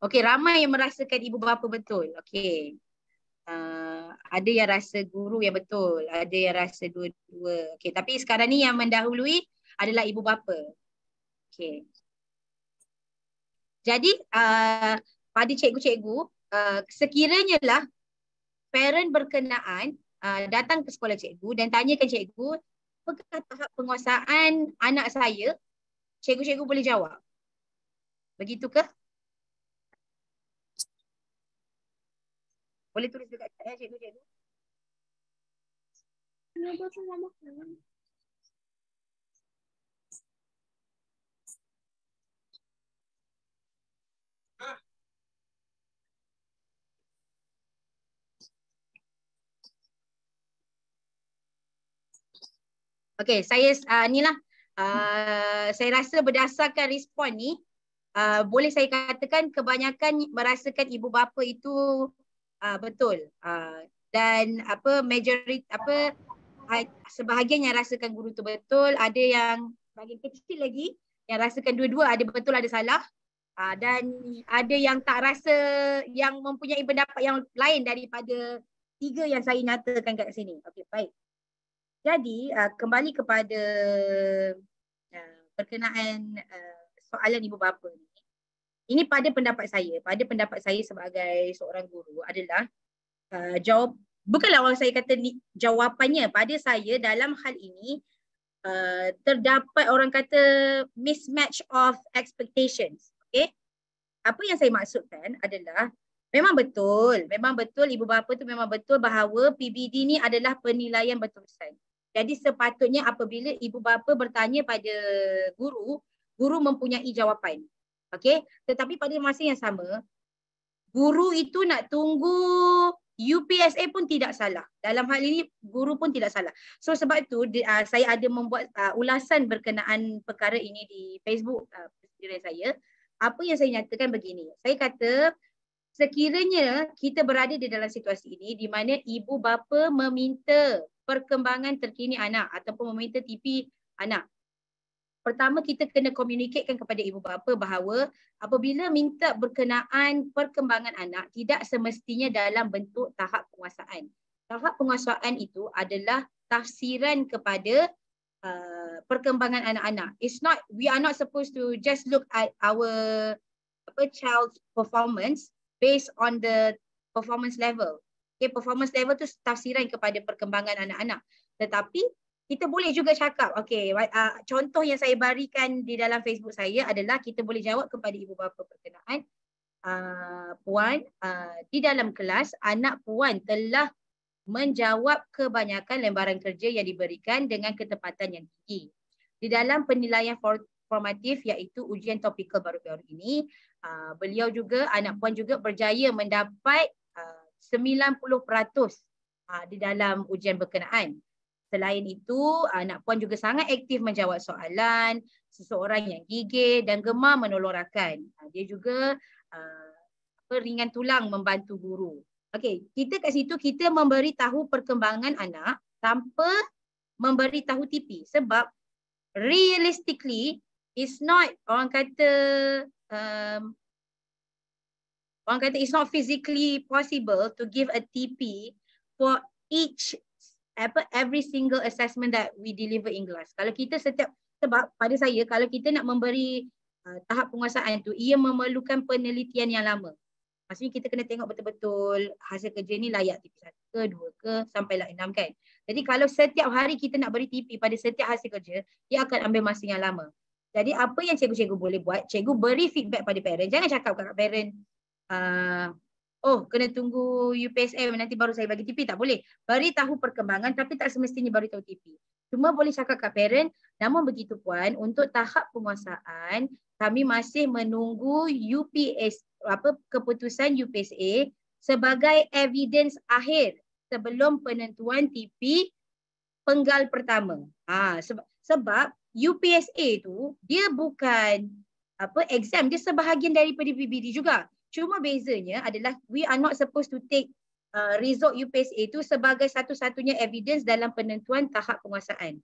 Okey, ramai yang merasakan ibu bapa betul. Okey. Ada yang rasa guru yang betul, ada yang rasa dua-dua. Okey, tapi sekarang ni yang mendahului adalah ibu bapa. Okey. Jadi pada cikgu-cikgu, sekiranya lah parent berkenaan datang ke sekolah cikgu dan tanyakan cikgu, apakah tahap penguasaan anak saya, cikgu-cikgu boleh jawab. Begitu ke? Boleh tulis dekat chat cikgu-cikgu. Okey, saya inilah saya rasa berdasarkan respon ni boleh saya katakan kebanyakan merasakan ibu bapa itu betul. Dan sebahagian yang rasakan guru tu betul, ada yang bahagian kecil lagi yang rasakan dua-dua, ada betul ada salah. Dan ada yang tak rasa, yang mempunyai pendapat yang lain daripada tiga yang saya nyatakan kat sini. Okey, baik. Jadi kembali kepada berkenaan soalan ibu bapa ni. Ini pada pendapat saya sebagai seorang guru adalah bukanlah orang saya kata ni jawapannya. Pada saya dalam hal ini terdapat orang kata mismatch of expectations. Okay? Apa yang saya maksudkan adalah memang betul ibu bapa tu memang betul bahawa PBD ni adalah penilaian berterusan. Jadi sepatutnya apabila ibu bapa bertanya pada guru, guru mempunyai jawapan. Okey, tetapi pada masa yang sama, guru itu nak tunggu UPSA pun tidak salah. Dalam hal ini guru pun tidak salah. So sebab itu saya ada membuat ulasan berkenaan perkara ini di Facebook persediaan saya. Apa yang saya nyatakan begini. Saya kata sekiranya kita berada di dalam situasi ini di mana ibu bapa meminta perkembangan terkini anak ataupun meminta TP anak. Pertama, kita kena komunikatekan kepada ibu bapa bahawa apabila minta berkenaan perkembangan anak tidak semestinya dalam bentuk tahap penguasaan. Tahap penguasaan itu adalah tafsiran kepada perkembangan anak-anak. We are not supposed to just look at our child's performance based on the performance level. Okay, performance level tu tafsiran kepada perkembangan anak-anak. Tetapi kita boleh juga cakap, contoh yang saya berikan di dalam Facebook saya adalah kita boleh jawab kepada ibu bapa berkenaan, puan, di dalam kelas anak puan telah menjawab kebanyakan lembaran kerja yang diberikan dengan ketepatan yang tinggi. Di dalam penilaian formatif iaitu ujian topikal baru-baru ini, beliau juga, anak puan juga berjaya mendapat 90% di dalam ujian berkenaan. Selain itu, anak puan juga sangat aktif menjawab soalan, seseorang yang gigih dan gemar menolong rakan. Dia juga ringan tulang membantu guru. Okey, kita kat situ kita memberi tahu perkembangan anak tanpa memberi tahu TP sebab realistically it's not it's not physically possible to give a TP for every single assessment that we deliver in class. Kalau kita sebab pada saya kalau kita nak memberi tahap penguasaan tu ia memerlukan penelitian yang lama. Maksudnya kita kena tengok betul-betul hasil kerja ni layak TP 1 ke 2 ke sampailah 6 kan. Jadi kalau setiap hari kita nak beri TP pada setiap hasil kerja, ia akan ambil masa yang lama. Jadi apa yang cikgu-cikgu boleh buat, cikgu beri feedback pada parent. Jangan cakap kat parent, oh kena tunggu UPSM nanti baru saya bagi TP, tak boleh. Beri tahu perkembangan tapi tak semestinya bagi tahu TP. Cuma boleh cakap kat parent, namun begitu puan, untuk tahap penguasaan kami masih menunggu keputusan UPSA sebagai evidence akhir sebelum penentuan TP penggal pertama. Sebab UPSA tu dia bukan exam, dia sebahagian daripada PBD juga. Cuma bezanya adalah we are not supposed to take result UPSA itu sebagai satu-satunya evidence dalam penentuan tahap penguasaan.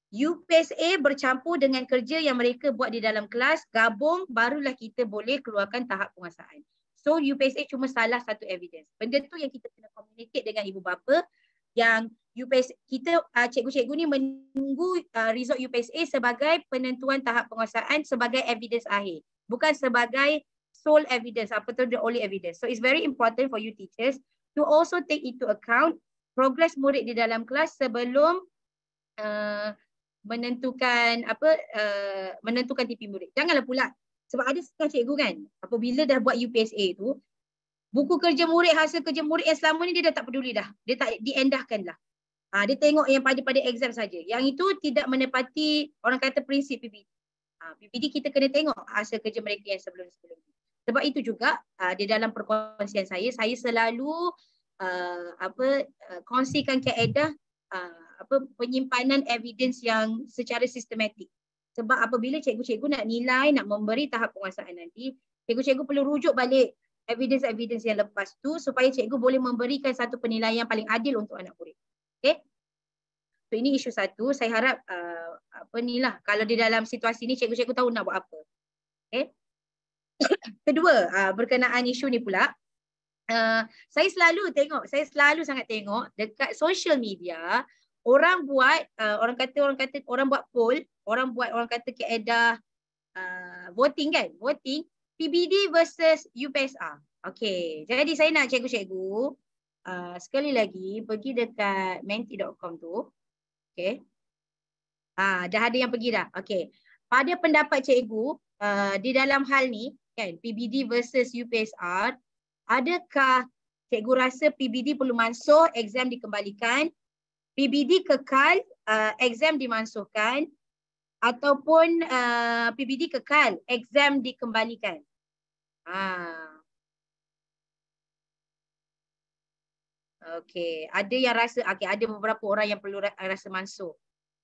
UPSA bercampur dengan kerja yang mereka buat di dalam kelas, gabung, barulah kita boleh keluarkan tahap penguasaan. So UPSA cuma salah satu evidence. Benda tu yang kita kena communicate dengan ibu bapa, yang UPSA, kita cikgu-cikgu ni menunggu result UPSA sebagai penentuan tahap penguasaan sebagai evidence akhir, bukan sebagai sole evidence, the only evidence. So it's very important for you teachers to also take into account progress murid di dalam kelas sebelum menentukan menentukan TP murid. Janganlah pula, sebab ada setengah cikgu kan, apabila dah buat UPSA tu, buku kerja murid, hasil kerja murid yang selama ni dia dah tak peduli dah. Dia tak diendahkan lah. Dia tengok yang pada exam saja. Yang itu tidak menepati orang kata prinsip PBD. PBD kita kena tengok hasil kerja mereka yang sebelum-sebelum ni. Sebab itu juga di dalam perkongsian saya selalu kongsikan kaedah penyimpanan evidence yang secara sistematik. Sebab apabila cikgu-cikgu nak nilai, nak memberi tahap penguasaan nanti, cikgu-cikgu perlu rujuk balik evidence-evidence yang lepas tu supaya cikgu boleh memberikan satu penilaian paling adil untuk anak murid. Okay? So ini isu satu. Saya harap kalau di dalam situasi ni cikgu-cikgu tahu nak buat apa. Okay? Kedua, berkenaan isu ni pula, saya selalu sangat tengok dekat social media, orang buat orang buat poll, orang kata kaedah voting kan, voting PBD versus UPSR. Okey, jadi saya nak cikgu-cikgu sekali lagi pergi dekat menti.com tu. Okey. Dah ada yang pergi dah. Okey. Pada pendapat cikgu di dalam hal ni kan, PBD versus UPSR, adakah cikgu rasa PBD perlu mansuh, exam dikembalikan, PBD kekal, exam dimansuhkan, ataupun PBD kekal, exam dikembalikan? Okey, ada yang rasa, ada beberapa orang yang perlu rasa mansuh.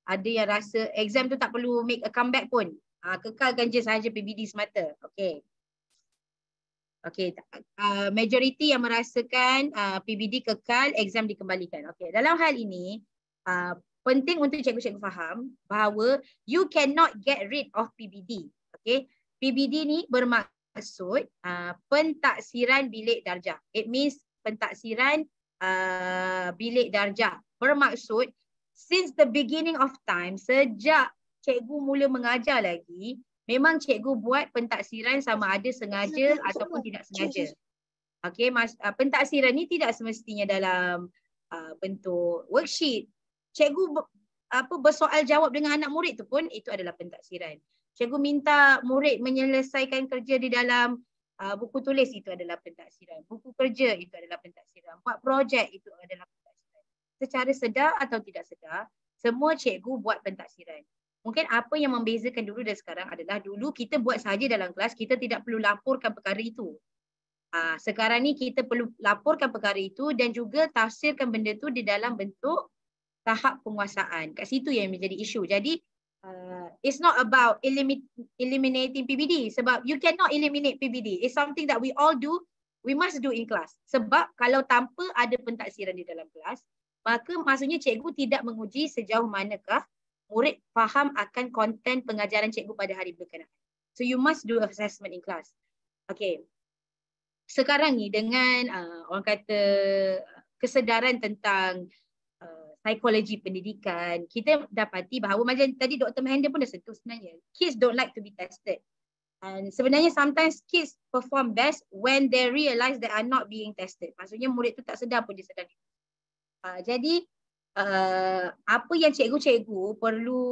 Ada yang rasa exam tu tak perlu make a comeback pun. Kekalkan je sahaja PBD semata. Okey. Okey, majoriti yang merasakan PBD kekal, exam dikembalikan. Okey, dalam hal ini penting untuk cikgu-cikgu faham bahawa you cannot get rid of PBD. Okey, PBD ni bermaksud pentaksiran bilik darjah. It means pentaksiran bilik darjah. Bermaksud since the beginning of time, sejak cikgu mula mengajar lagi, memang cikgu buat pentaksiran sama ada sengaja ataupun tidak sengaja. Okey, pentaksiran ni tidak semestinya dalam bentuk worksheet. Cikgu bersoal jawab dengan anak murid tu pun itu adalah pentaksiran. Cikgu minta murid menyelesaikan kerja di dalam buku tulis, itu adalah pentaksiran. Buku kerja itu adalah pentaksiran. Buat projek itu adalah pentaksiran. Secara sedar atau tidak sedar, semua cikgu buat pentaksiran. Mungkin apa yang membezakan dulu dan sekarang adalah dulu kita buat sahaja dalam kelas, kita tidak perlu laporkan perkara itu. Sekarang ni kita perlu laporkan perkara itu dan juga tafsirkan benda tu di dalam bentuk tahap penguasaan. Kat situ yang menjadi isu. Jadi it's not about eliminating PBD, sebab you cannot eliminate PBD. It's something that we all do, we must do in class. Sebab kalau tanpa ada pentaksiran di dalam kelas, maka maksudnya cikgu tidak menguji sejauh manakah murid faham akan konten pengajaran cikgu pada hari berkenaan. So you must do assessment in class. Okay. Sekarang ni dengan orang kata kesedaran tentang psikologi pendidikan, kita dapati bahawa macam tadi Dr. Mahendra pun dah sentuh sebenarnya. Kids don't like to be tested. And sebenarnya sometimes kids perform best when they realise they are not being tested. Maksudnya murid tu tak sedar pun dia sedang. Jadi apa yang cikgu-cikgu perlu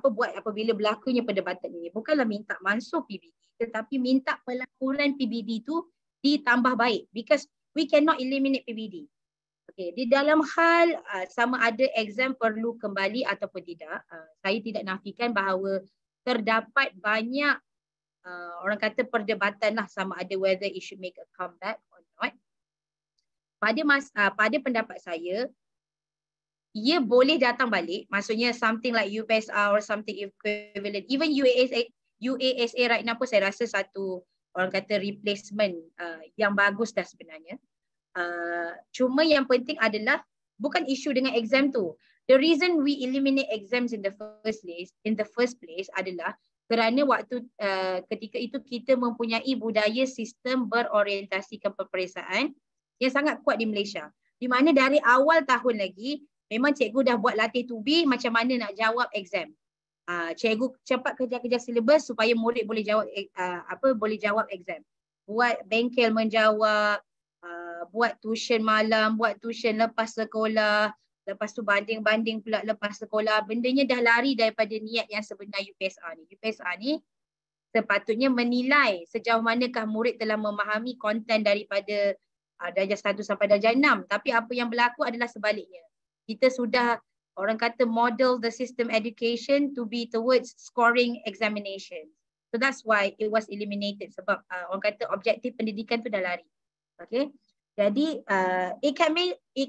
buat apabila berlakunya perdebatan ini bukanlah minta mansuh PBD, tetapi minta pelaporan PBD itu ditambah baik because we cannot eliminate PBD. Okay, di dalam hal sama ada exam perlu kembali ataupun tidak, saya tidak nafikan bahawa terdapat banyak orang kata perdebatan lah sama ada whether it should make a comeback or not. Pada pendapat saya, ia boleh datang balik, maksudnya something like UPSR or something equivalent, even UASA right now pun saya rasa satu orang kata replacement yang bagus dah sebenarnya. Cuma yang penting adalah bukan isu dengan exam tu. The reason we eliminate exams in the first place adalah kerana waktu ketika itu kita mempunyai budaya sistem berorientasikan peperiksaan yang sangat kuat di Malaysia. Di mana dari awal tahun lagi memang cikgu dah buat latih tubi macam mana nak jawab exam. Cikgu cepat kejar-kejar silibus supaya murid boleh jawab boleh jawab exam. Buat bengkel menjawab, buat tuition malam, buat tuition lepas sekolah, lepas tu banding-banding pula lepas sekolah. Bendanya dah lari daripada niat yang sebenar UPSR ni. UPSR ni sepatutnya menilai sejauh manakah murid telah memahami konten daripada darjah 1 sampai darjah 6. Tapi apa yang berlaku adalah sebaliknya. Kita sudah orang kata model the system education to be towards scoring examination. So that's why it was eliminated sebab orang kata objektif pendidikan tu dah lari. Okay. Jadi it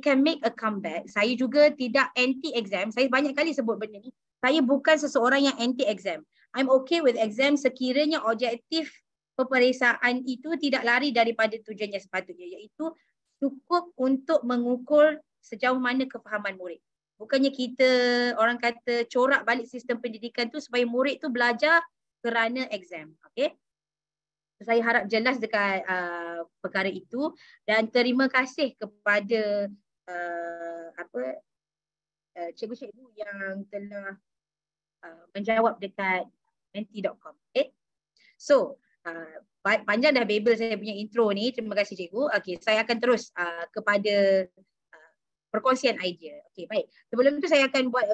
can make a comeback. Saya juga tidak anti exam. Saya banyak kali sebut benda ni. Saya bukan seseorang yang anti exam. I'm okay with exam sekiranya objektif peperiksaan itu tidak lari daripada tujuan yang sepatutnya, iaitu cukup untuk mengukur sejauh mana kefahaman murid. Bukannya kita orang kata corak balik sistem pendidikan tu supaya murid tu belajar kerana exam. Okay. Saya harap jelas dekat perkara itu dan terima kasih kepada cikgu-cikgu yang telah menjawab dekat menti.com. Okay. So panjang dah babel saya punya intro ni. Terima kasih cikgu. Okay, saya akan terus kepada perkongsian idea. Okay, baik. Sebelum itu saya akan buat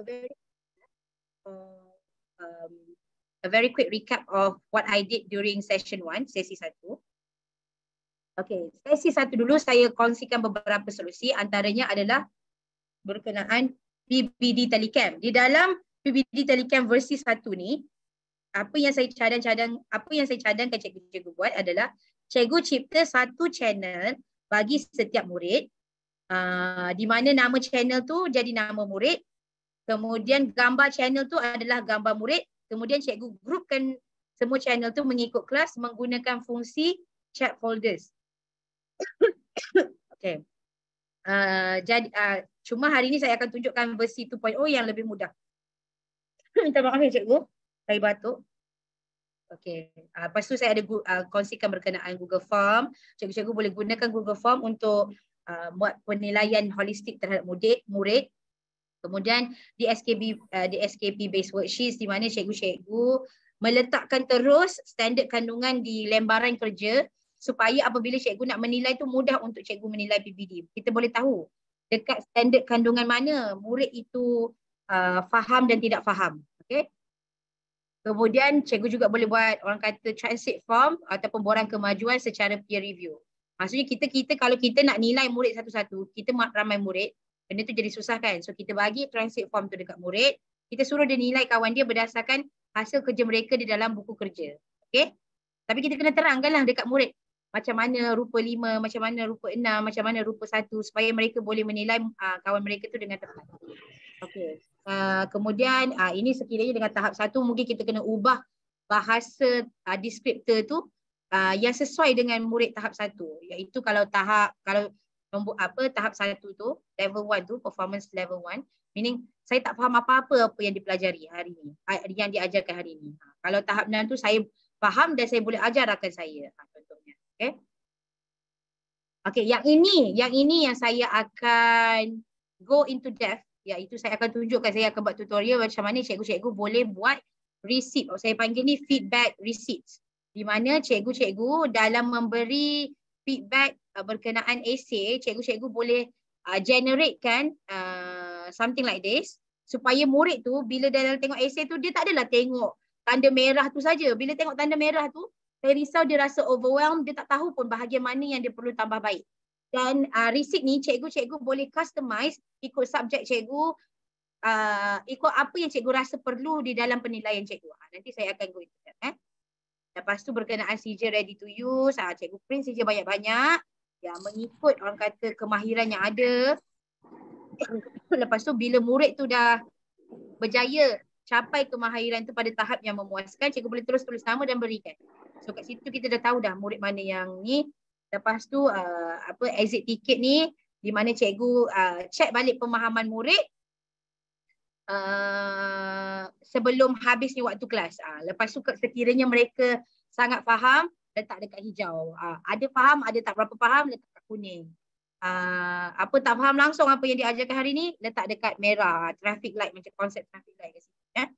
a very quick recap of what I did during session 1, sesi 1. Okay, sesi 1 dulu saya kongsikan beberapa solusi, antaranya adalah berkenaan PBD Telecam. Di dalam PBD Telecam versi 1 ni, apa yang saya cadangkan cikgu-cikgu buat adalah cikgu cipta satu channel bagi setiap murid, di mana nama channel tu jadi nama murid, kemudian gambar channel tu adalah gambar murid. Kemudian cikgu grupkan semua channel tu mengikut kelas menggunakan fungsi chat folders. Okay. Jadi cuma hari ni saya akan tunjukkan versi 2.0 yang lebih mudah. Minta maaf ya cikgu, saya batuk. Okay. Lepas tu saya ada kongsikan berkenaan Google Form. Cikgu-cikgu boleh gunakan Google Form untuk buat penilaian holistik terhadap murid. Kemudian di SKP based worksheets di mana cikgu-cikgu meletakkan terus standard kandungan di lembaran kerja supaya apabila cikgu nak menilai tu mudah untuk cikgu menilai PBD. Kita boleh tahu dekat standard kandungan mana murid itu faham dan tidak faham. Okay. Kemudian cikgu juga boleh buat orang kata transit form ataupun borang kemajuan secara peer review. Maksudnya kita kalau kita nak nilai murid satu-satu, kita ramai murid, benda tu jadi susah kan. So kita bagi transit form tu dekat murid, kita suruh dia nilai kawan dia berdasarkan hasil kerja mereka di dalam buku kerja. Okay. Tapi kita kena terangkanlah dekat murid macam mana rupa 5, macam mana rupa 6, macam mana rupa 1 supaya mereka boleh menilai kawan mereka tu dengan tepat. Okay. Kemudian ini sekiranya dengan tahap 1 mungkin kita kena ubah bahasa deskriptor tu yang sesuai dengan murid tahap 1, iaitu kalau tahap 1 tu, level 1 tu, performance level 1, meaning saya tak faham apa-apa yang dipelajari hari ni, yang diajarkan hari ni. Kalau tahap 6 tu saya faham dan saya boleh ajar rakan saya, contohnya. Okay. Okay, yang ini yang saya akan go into depth, iaitu saya akan tunjukkan, saya akan buat tutorial macam mana cikgu-cikgu boleh buat receipt, saya panggil ni feedback receipts, di mana cikgu-cikgu dalam memberi feedback berkenaan essay, cikgu-cikgu boleh generatekan something like this supaya murid tu bila dia tengok essay tu dia tak adalah tengok tanda merah tu saja. Bila tengok tanda merah tu saya risau dia rasa overwhelmed, dia tak tahu pun bahagian mana yang dia perlu tambah baik. Dan receipt ni cikgu-cikgu boleh customize ikut subjek cikgu, ikut apa yang cikgu rasa perlu di dalam penilaian cikgu. Nanti saya akan go into that. Lepas tu berkenaan CJ ready to use, cikgu print CJ banyak-banyak yang mengikut orang kata kemahiran yang ada. Lepas tu bila murid tu dah berjaya capai kemahiran tu pada tahap yang memuaskan, cikgu boleh terus tulis nama dan berikan. So kat situ kita dah tahu dah murid mana yang ni. Lepas tu exit ticket ni di mana cikgu check balik pemahaman murid sebelum habisnya waktu kelas. Lepas tu sekiranya mereka sangat faham, letak dekat hijau. Ada faham, ada tak berapa faham, letak dekat kuning. Apa tak faham langsung apa yang diajarkan hari ni, letak dekat merah. Traffic light, macam konsep traffic light kat sini.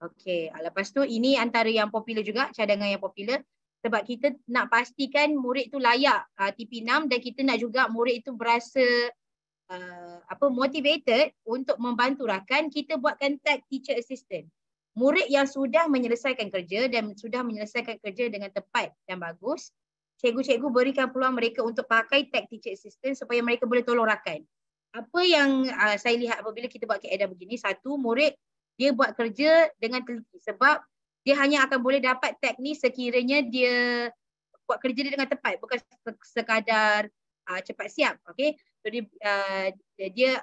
Okey, lepas tu ini antara yang popular juga, cadangan yang popular. Sebab kita nak pastikan murid tu layak TP6 dan kita nak juga murid itu berasa motivated untuk membantu rakan. Kita buatkan tag teacher assistant. Murid yang sudah menyelesaikan kerja dan sudah menyelesaikan kerja dengan tepat dan bagus, cikgu-cikgu berikan peluang mereka untuk pakai tag teacher assistant supaya mereka boleh tolong rakan. Apa yang saya lihat apabila kita buat kaedah begini, satu, murid dia buat kerja dengan teliti sebab dia hanya akan boleh dapat tag ni sekiranya dia buat kerja dia dengan tepat, bukan sekadar cepat siap. Okey. So dia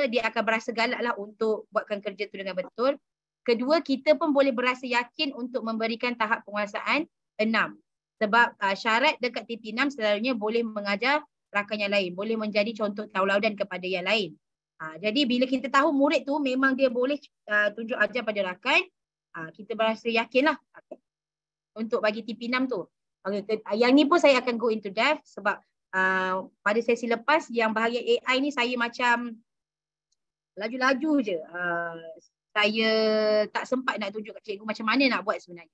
akan berasa galak lah untuk buatkan kerja tu dengan betul. Kedua, kita pun boleh berasa yakin untuk memberikan tahap penguasaan 6. Sebab syarat dekat TP6 selalunya boleh mengajar rakan yang lain, boleh menjadi contoh tauladan kepada yang lain. Jadi bila kita tahu murid tu memang dia boleh tunjuk ajar pada rakan, kita berasa yakin lah untuk bagi TP6 tu. Okay, yang ni pun saya akan go into depth sebab pada sesi lepas yang bahagian AI ni saya macam laju-laju je. Saya tak sempat nak tunjuk kat cikgu macam mana nak buat sebenarnya.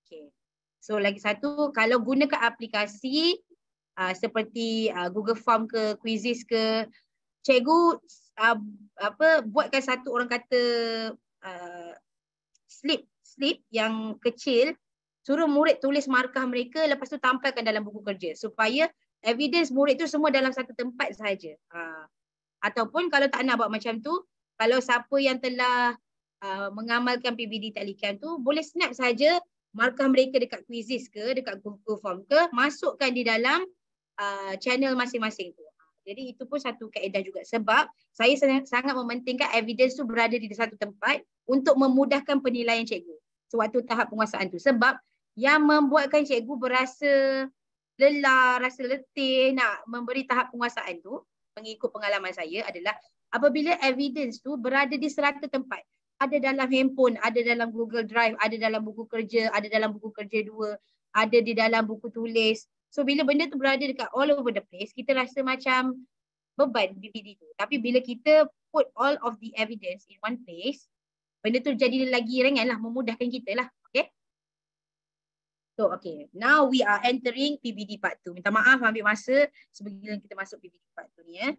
Okay. So lagi satu, kalau gunakan aplikasi seperti Google Form ke, Quizzes ke, cikgu buatkan satu orang kata slip yang kecil, suruh murid tulis markah mereka, lepas tu tampilkan dalam buku kerja supaya evidence murid tu semua dalam satu tempat sahaja. Ataupun kalau tak nak buat macam tu, kalau siapa yang telah mengamalkan PBD Telecam tu boleh snap saja markah mereka dekat Quizzes ke, dekat Google Form ke, masukkan di dalam channel masing-masing tu. Jadi itu pun satu kaedah juga sebab saya sangat mementingkan evidence tu berada di satu tempat untuk memudahkan penilaian cikgu sewaktu tahap penguasaan tu. Sebab yang membuatkan cikgu berasa lelah, rasa letih nak memberi tahap penguasaan tu, mengikut pengalaman saya adalah apabila evidence tu berada di serata tempat. Ada dalam handphone, ada dalam Google Drive, ada dalam buku kerja, ada dalam buku kerja 2, ada di dalam buku tulis. So bila benda tu berada dekat all over the place, kita rasa macam beban PBD tu. Tapi bila kita put all of the evidence in one place, benda tu jadi lagi ringan lah, memudahkan kita lah. Okay. So okay, now we are entering PBD part 2. Minta maaf ambil masa sebelum kita masuk PBD part 2 ni.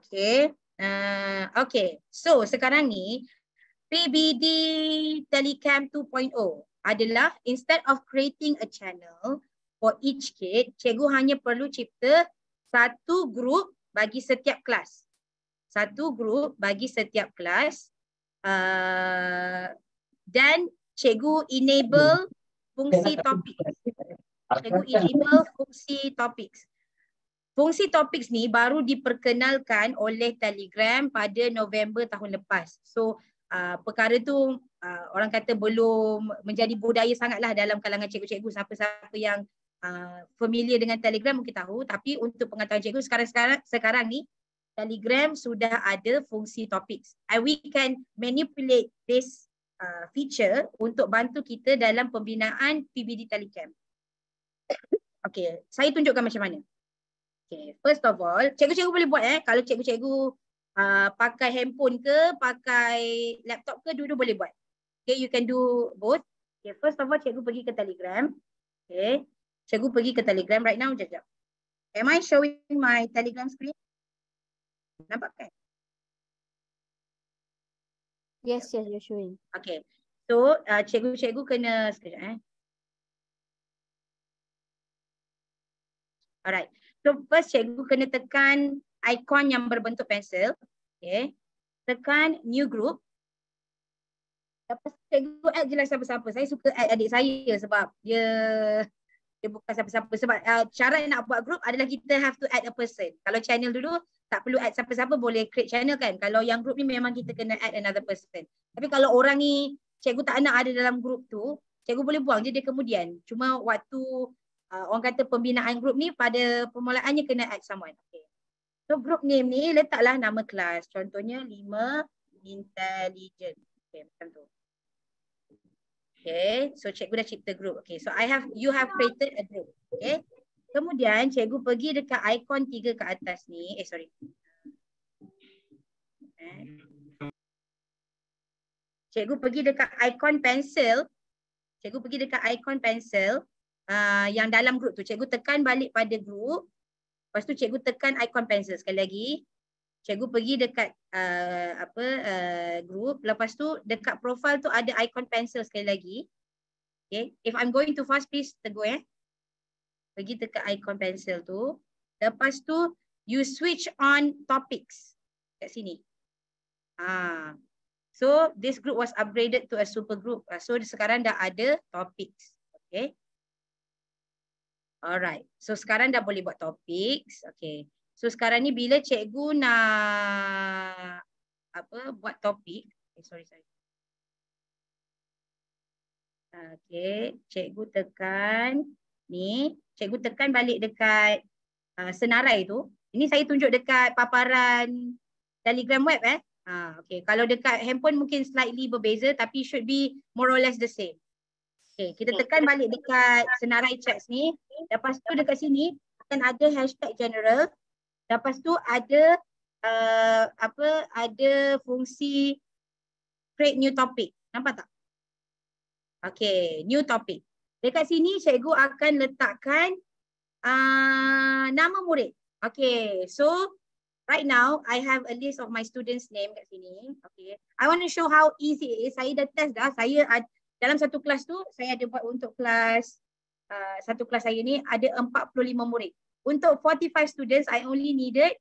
Okay. Okay, so sekarang ni PBD Telecam 2.0 adalah instead of creating a channel for each kid, cikgu hanya perlu cipta satu group bagi setiap kelas. Satu group bagi setiap kelas dan cikgu enable fungsi topik. Cikgu enable fungsi topik. Fungsi topik ni baru diperkenalkan oleh Telegram pada November tahun lepas. So perkara tu orang kata belum menjadi budaya sangatlah dalam kalangan cikgu-cikgu. Siapa-siapa yang familiar dengan Telegram mungkin tahu, tapi untuk pengetahuan cikgu sekarang ni Telegram sudah ada fungsi topik. And we can manipulate this feature untuk bantu kita dalam pembinaan PBD Telecam. Okay, saya tunjukkan macam mana. Okay, first of all, cikgu-cikgu boleh buat kalau cikgu-cikgu pakai handphone ke, pakai laptop ke, dua-dua boleh buat. Okay, you can do both. Okay, first of all, cikgu pergi ke Telegram. Okay, cikgu pergi ke Telegram right now. Sekejap. Am I showing my Telegram screen? Nampak kan? Yes, you're showing. Okay, so cikgu-cikgu kena, sekejap Alright. So first cikgu kena tekan ikon yang berbentuk pensel. Okay. Tekan new group. Lepas cikgu add je lah siapa-siapa. Saya suka add adik saya sebab dia bukan siapa-siapa. Sebab syarat nak buat group adalah kita have to add a person. Kalau channel dulu tak perlu add siapa-siapa, boleh create channel kan. Kalau yang group ni memang kita kena add another person. Tapi kalau orang ni cikgu tak nak ada dalam group tu, cikgu boleh buang je dia kemudian. Cuma waktu orang kata pembinaan group ni pada permulaannya kena add someone. Okay. So group name ni letaklah nama kelas. Contohnya 5 intelligent. Okay, macam tu. Okay, so cikgu dah cipta group. Okay, so you have created a group. Okay. Kemudian cikgu pergi dekat ikon 3 ke atas ni. Sorry. Cikgu pergi dekat ikon pensel. Cikgu pergi dekat ikon pensel yang dalam group tu. Cikgu tekan balik pada group. Lepas tu cikgu tekan ikon pensel sekali lagi. Cikgu pergi dekat group. Lepas tu dekat profile tu ada ikon pensel sekali lagi. Okay. If I'm going too fast, please tegur ya. Pergi dekat ikon pensel tu. Lepas tu you switch on topics. Kat sini. So this group was upgraded to a super group. So sekarang dah ada topics. Okay. Alright. So sekarang dah boleh buat topics. Okay. So sekarang ni bila cikgu nak buat topik. Sorry. Okay. Cikgu tekan ni. Cikgu tekan balik dekat senarai tu. Ini saya tunjuk dekat paparan Telegram web okay. Kalau dekat handphone mungkin slightly berbeza tapi should be more or less the same. Okay, kita tekan balik dekat senarai chat ni. Lepas tu dekat sini akan ada hashtag general. Lepas tu ada ada fungsi create new topic. Nampak tak? Okay, new topic. Dekat sini cikgu akan letakkan nama murid. Okay, so right now I have a list of my students' name kat sini. Okay, I want to show how easy it is. Saya dah test dah. Dalam satu kelas tu saya ada buat untuk kelas satu kelas saya ni ada 45 murid. Untuk 45 students I only needed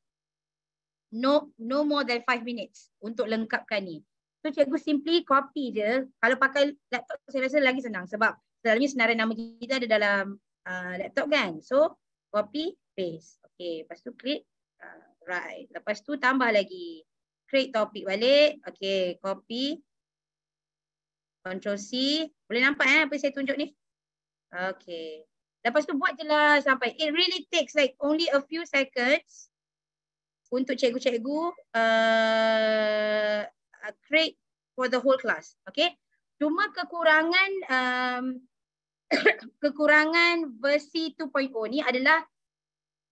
no more than 5 minutes untuk lengkapkan ni. So cikgu simply copy je. Kalau pakai laptop saya rasa lagi senang sebab selalunya senarai nama kita ada dalam laptop kan. So copy paste. Okay, lepas tu klik right. Lepas tu tambah lagi. Create topik balik. Okay, copy. Ctrl C. Boleh nampak apa saya tunjuk ni? Okay. Lepas tu buat je lah sampai. It really takes like only a few seconds untuk cikgu-cikgu create for the whole class. Okay. Cuma kekurangan kekurangan versi 2.0 ni adalah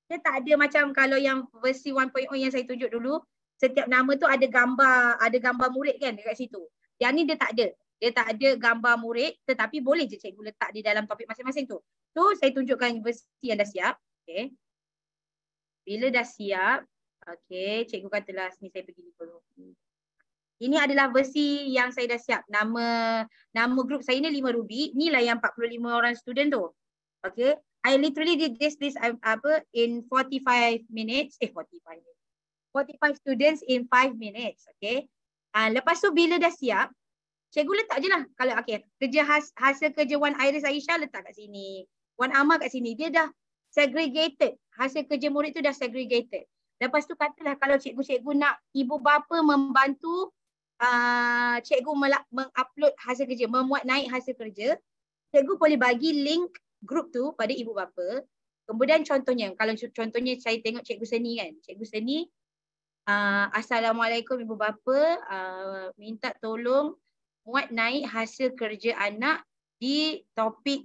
dia tak ada macam kalau yang versi 1.0 yang saya tunjuk dulu, setiap nama tu ada gambar murid kan dekat situ. Yang ni dia tak ada. Dia tak ada gambar murid tetapi boleh je cikgu letak di dalam topik masing-masing tu. So saya tunjukkan versi yang dah siap. Okay. Bila dah siap, okay, cikgu katalah sini saya pergi dulu. Ini adalah versi yang saya dah siap. Nama grup saya ni 5 Ruby. Inilah yang 45 orang student tu. Okay. I literally did this in 45 minutes. 45 students in 5 minutes. Okay. Lepas tu bila dah siap, cikgu letak je lah. Kalau okay, hasil kerja Wan Iris Aisyah letak kat sini. Wan Amar kat sini. Dia dah segregated. Hasil kerja murid tu dah segregated. Lepas tu katalah kalau cikgu-cikgu nak ibu bapa membantu cikgu mengupload hasil kerja, memuat naik hasil kerja, cikgu boleh bagi link grup tu pada ibu bapa. Kemudian contohnya, kalau contohnya saya tengok cikgu seni kan. Cikgu seni, Assalamualaikum ibu bapa, minta tolong muat naik hasil kerja anak di topik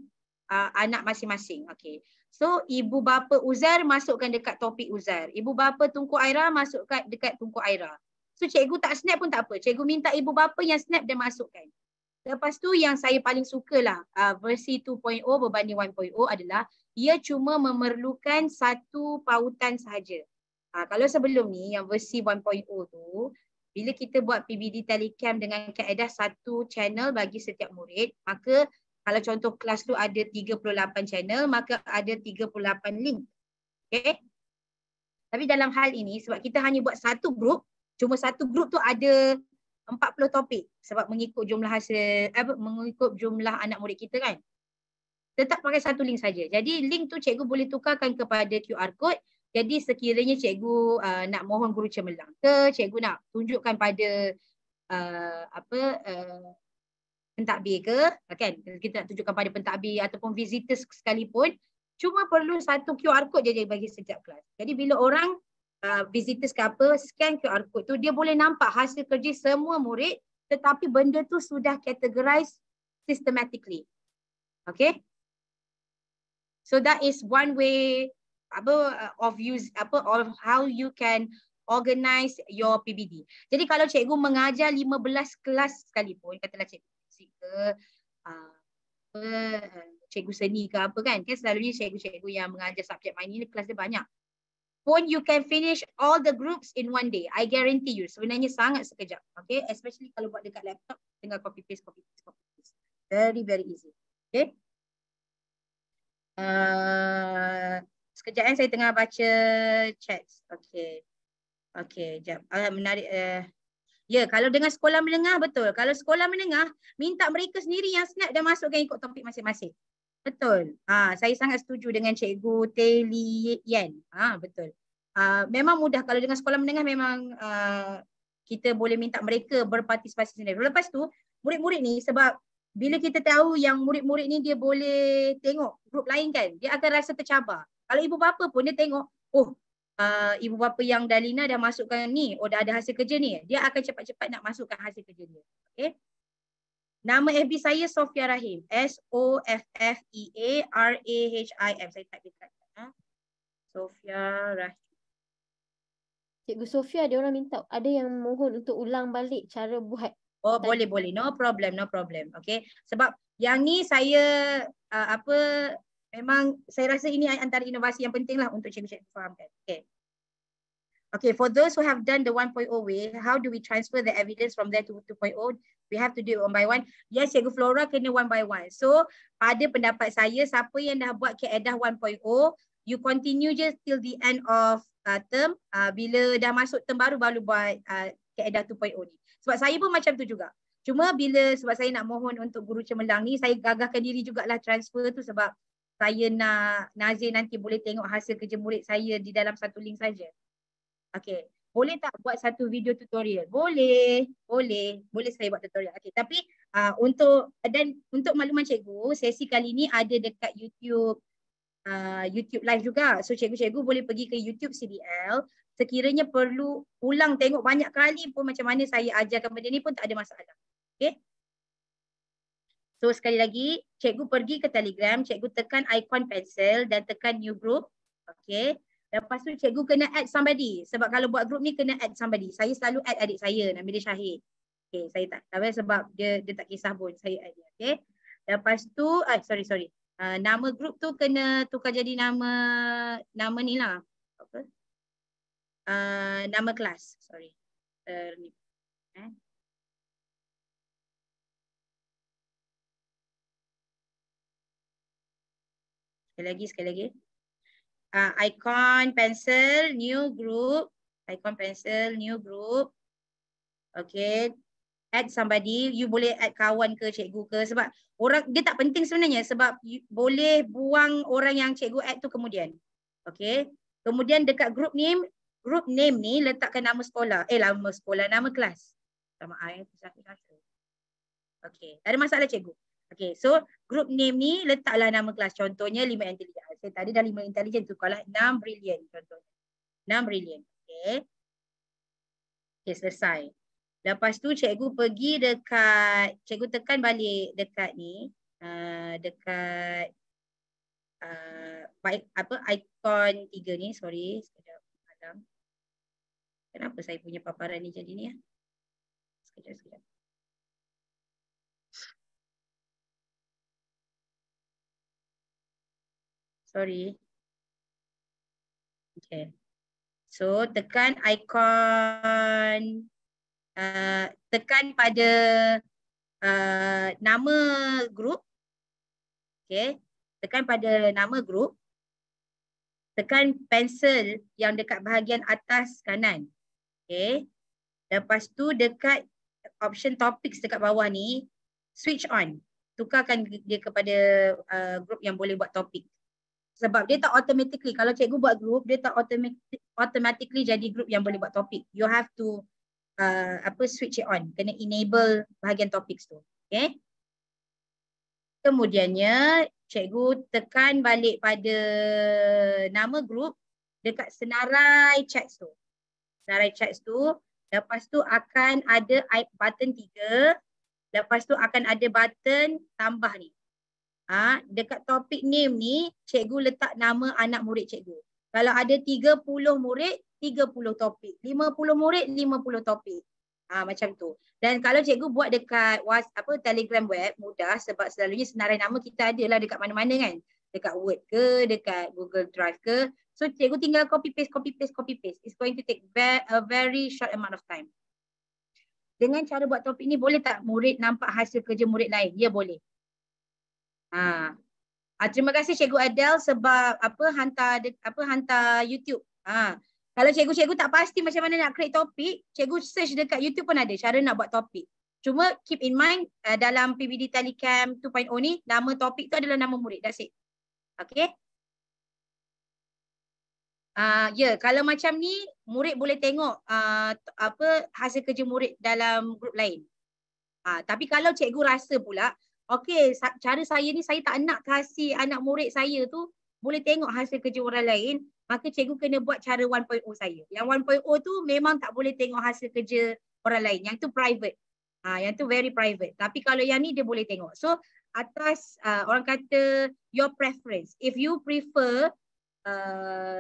anak masing-masing. Okay. So ibu bapa Uzar masukkan dekat topik Uzar. Ibu bapa Tunku Aira masukkan dekat Tunku Aira. So cikgu tak snap pun tak apa. Cikgu minta ibu bapa yang snap dan masukkan. Lepas tu yang saya paling sukalah versi 2.0 berbanding 1.0 adalah ia cuma memerlukan satu pautan sahaja. Kalau sebelum ni yang versi 1.0 tu, bila kita buat PBD Telecam dengan kaedah satu channel bagi setiap murid, maka kalau contoh kelas tu ada 38 channel, maka ada 38 link. Okay. Tapi dalam hal ini sebab kita hanya buat satu grup, cuma satu grup tu ada 40 topik sebab mengikut jumlah hasil mengikut jumlah anak murid kita kan. Tetap pakai satu link saja. Jadi link tu cikgu boleh tukarkan kepada QR code. Jadi sekiranya cikgu nak mohon guru cemerlang ke, cikgu nak tunjukkan pada pentadbir ke, kan? Kita nak tunjukkan pada pentadbir ataupun visitors sekalipun, cuma perlu satu QR code je bagi setiap kelas. Jadi bila orang visitors ke apa, scan QR code tu, dia boleh nampak hasil kerja semua murid, tetapi benda tu sudah categorized systematically. Okay? So that is one way of how you can organize your PBD. Jadi kalau cikgu mengajar 15 kelas sekalipun, katalah cikgu fisik ke, cikgu seni ke apa kan, selalunya cikgu-cikgu yang mengajar subjek main ni kelas dia banyak. Pun you can finish all the groups in one day. I guarantee you. Sebenarnya sangat sekejap. Okay, especially kalau buat dekat laptop, tinggal copy paste. Very, very easy. Okay. Sekejap saya tengah baca chat. Okay. Okay, jap. Menarik. Ya, kalau dengan sekolah menengah betul. Kalau sekolah menengah, minta mereka sendiri yang snap dan masukkan ikut topik masing-masing. Betul. Saya sangat setuju dengan Cikgu Tay Li Yan. Betul. Memang mudah kalau dengan sekolah menengah memang kita boleh minta mereka berpartisipasi sendiri. Lepas tu, murid-murid ni sebab bila kita tahu yang murid-murid ni dia boleh tengok grup lain kan, dia akan rasa tercabar. Kalau ibu bapa pun dia tengok, ibu bapa yang Dalina dah masukkan ni, dah ada hasil kerja ni, dia akan cepat-cepat nak masukkan hasil kerja dia. Okay. Nama FB saya Sofia Rahim. SOFFEARAHIM. Saya type dekat. Sofia Rahim. Cikgu Sofia, ada orang minta, ada yang mohon untuk ulang balik cara buat. Oh, boleh. No problem. Okay. Sebab yang ni saya memang saya rasa ini antara inovasi yang penting lah untuk cikgu-cikgu fahamkan. Okay. Okay, for those who have done the 1.0 way, how do we transfer the evidence from there to 2.0? We have to do it one by one. Yes, Cikgu Flora kena one by one. So, pada pendapat saya, siapa yang dah buat kaedah 1.0, you continue je till the end of term. Bila dah masuk term baru buat kaedah 2.0 ni. Sebab saya pun macam tu juga. Cuma sebab saya nak mohon untuk guru cemerlang ni, saya gagahkan diri jugalah transfer tu sebab saya nak Nazir nanti boleh tengok hasil kerja murid saya di dalam satu link saja. Okay, boleh tak buat satu video tutorial? Boleh saya buat tutorial. Okay, tapi untuk makluman cikgu, sesi kali ni ada dekat YouTube live juga. So cikgu-cikgu boleh pergi ke YouTube CDL. Sekiranya perlu ulang tengok banyak kali pun macam mana saya ajarkan benda ni pun tak ada masalah. Okay. So sekali lagi, cikgu pergi ke Telegram, cikgu tekan ikon pensel dan tekan new group. Okay. Lepas tu cikgu kena add somebody. Sebab kalau buat group ni kena add somebody. Saya selalu add adik saya, nama dia Syahid. Okay, saya tak tahu sebab dia tak kisah pun. Saya add dia. Okay. Lepas tu, sorry. Nama group tu kena tukar jadi nama ni lah. Apa? Nama kelas. Sorry. Sekali lagi. Icon pencil new group. Okay, add somebody. You boleh add kawan ke cikgu ke, sebab orang dia tak penting sebenarnya sebab boleh buang orang yang cikgu add tu kemudian. Okay, kemudian dekat group name ni letakkan nama sekolah, nama kelas. Sama okay, tak ada masalah cikgu. Okay, so group name ni letaklah nama kelas. Contohnya 5 intelligent. Saya tadi dah 5 intelligent tu. Kalau 6 brilliant contohnya. 6 brilliant. Okay. Okay, selesai. Lepas tu cikgu pergi cikgu tekan balik dekat ni. Dekat icon 3 ni. Sorry. Sekejap. Kenapa saya punya paparan ni jadi ni ya? Sekejap. Sorry. Okay. So tekan ikon, tekan pada nama grup. Okay. Tekan pada nama grup. tekan pensel yang dekat bahagian atas kanan. Okay. Lepas tu dekat option topics dekat bawah ni, switch on. Tukarkan dia kepada group yang boleh buat topik. Sebab dia tak automatically, kalau cikgu buat group, dia tak automatically jadi group yang boleh buat topik. You have to switch it on. Kena enable bahagian topics tu. Okay. Kemudiannya, cikgu tekan balik pada nama group dekat senarai chats tu. Senarai chats tu. Lepas tu akan ada button 3. Lepas tu akan ada button tambah ni. Dekat topik name ni, cikgu letak nama anak murid cikgu. Kalau ada 30 murid, 30 topik. 50 murid, 50 topik. Macam tu. Dan kalau cikgu buat dekat Telegram web, mudah sebab selalunya senarai nama kita ada lah dekat mana-mana kan. Dekat Word ke, dekat Google Drive ke. So cikgu tinggal copy paste. It's going to take a very short amount of time. Dengan cara buat topik ni boleh tak murid nampak hasil kerja murid lain? Ya boleh. Terima kasih Cikgu Adele sebab hantar YouTube. Kalau cikgu tak pasti macam mana nak create topik, cikgu search dekat YouTube pun ada cara nak buat topik. Cuma keep in mind dalam PBD Telecam 2.0 ni nama topik tu adalah nama murid. That's it. Okay. Kalau macam ni murid boleh tengok hasil kerja murid dalam grup lain. Tapi kalau cikgu rasa pula, okey, cara saya ni saya tak nak kasih anak murid saya tu boleh tengok hasil kerja orang lain, maka cikgu kena buat cara 1.0 saya. Yang 1.0 tu memang tak boleh tengok hasil kerja orang lain. Yang tu private. Yang tu very private. Tapi kalau yang ni dia boleh tengok. So atas orang kata your preference. If you prefer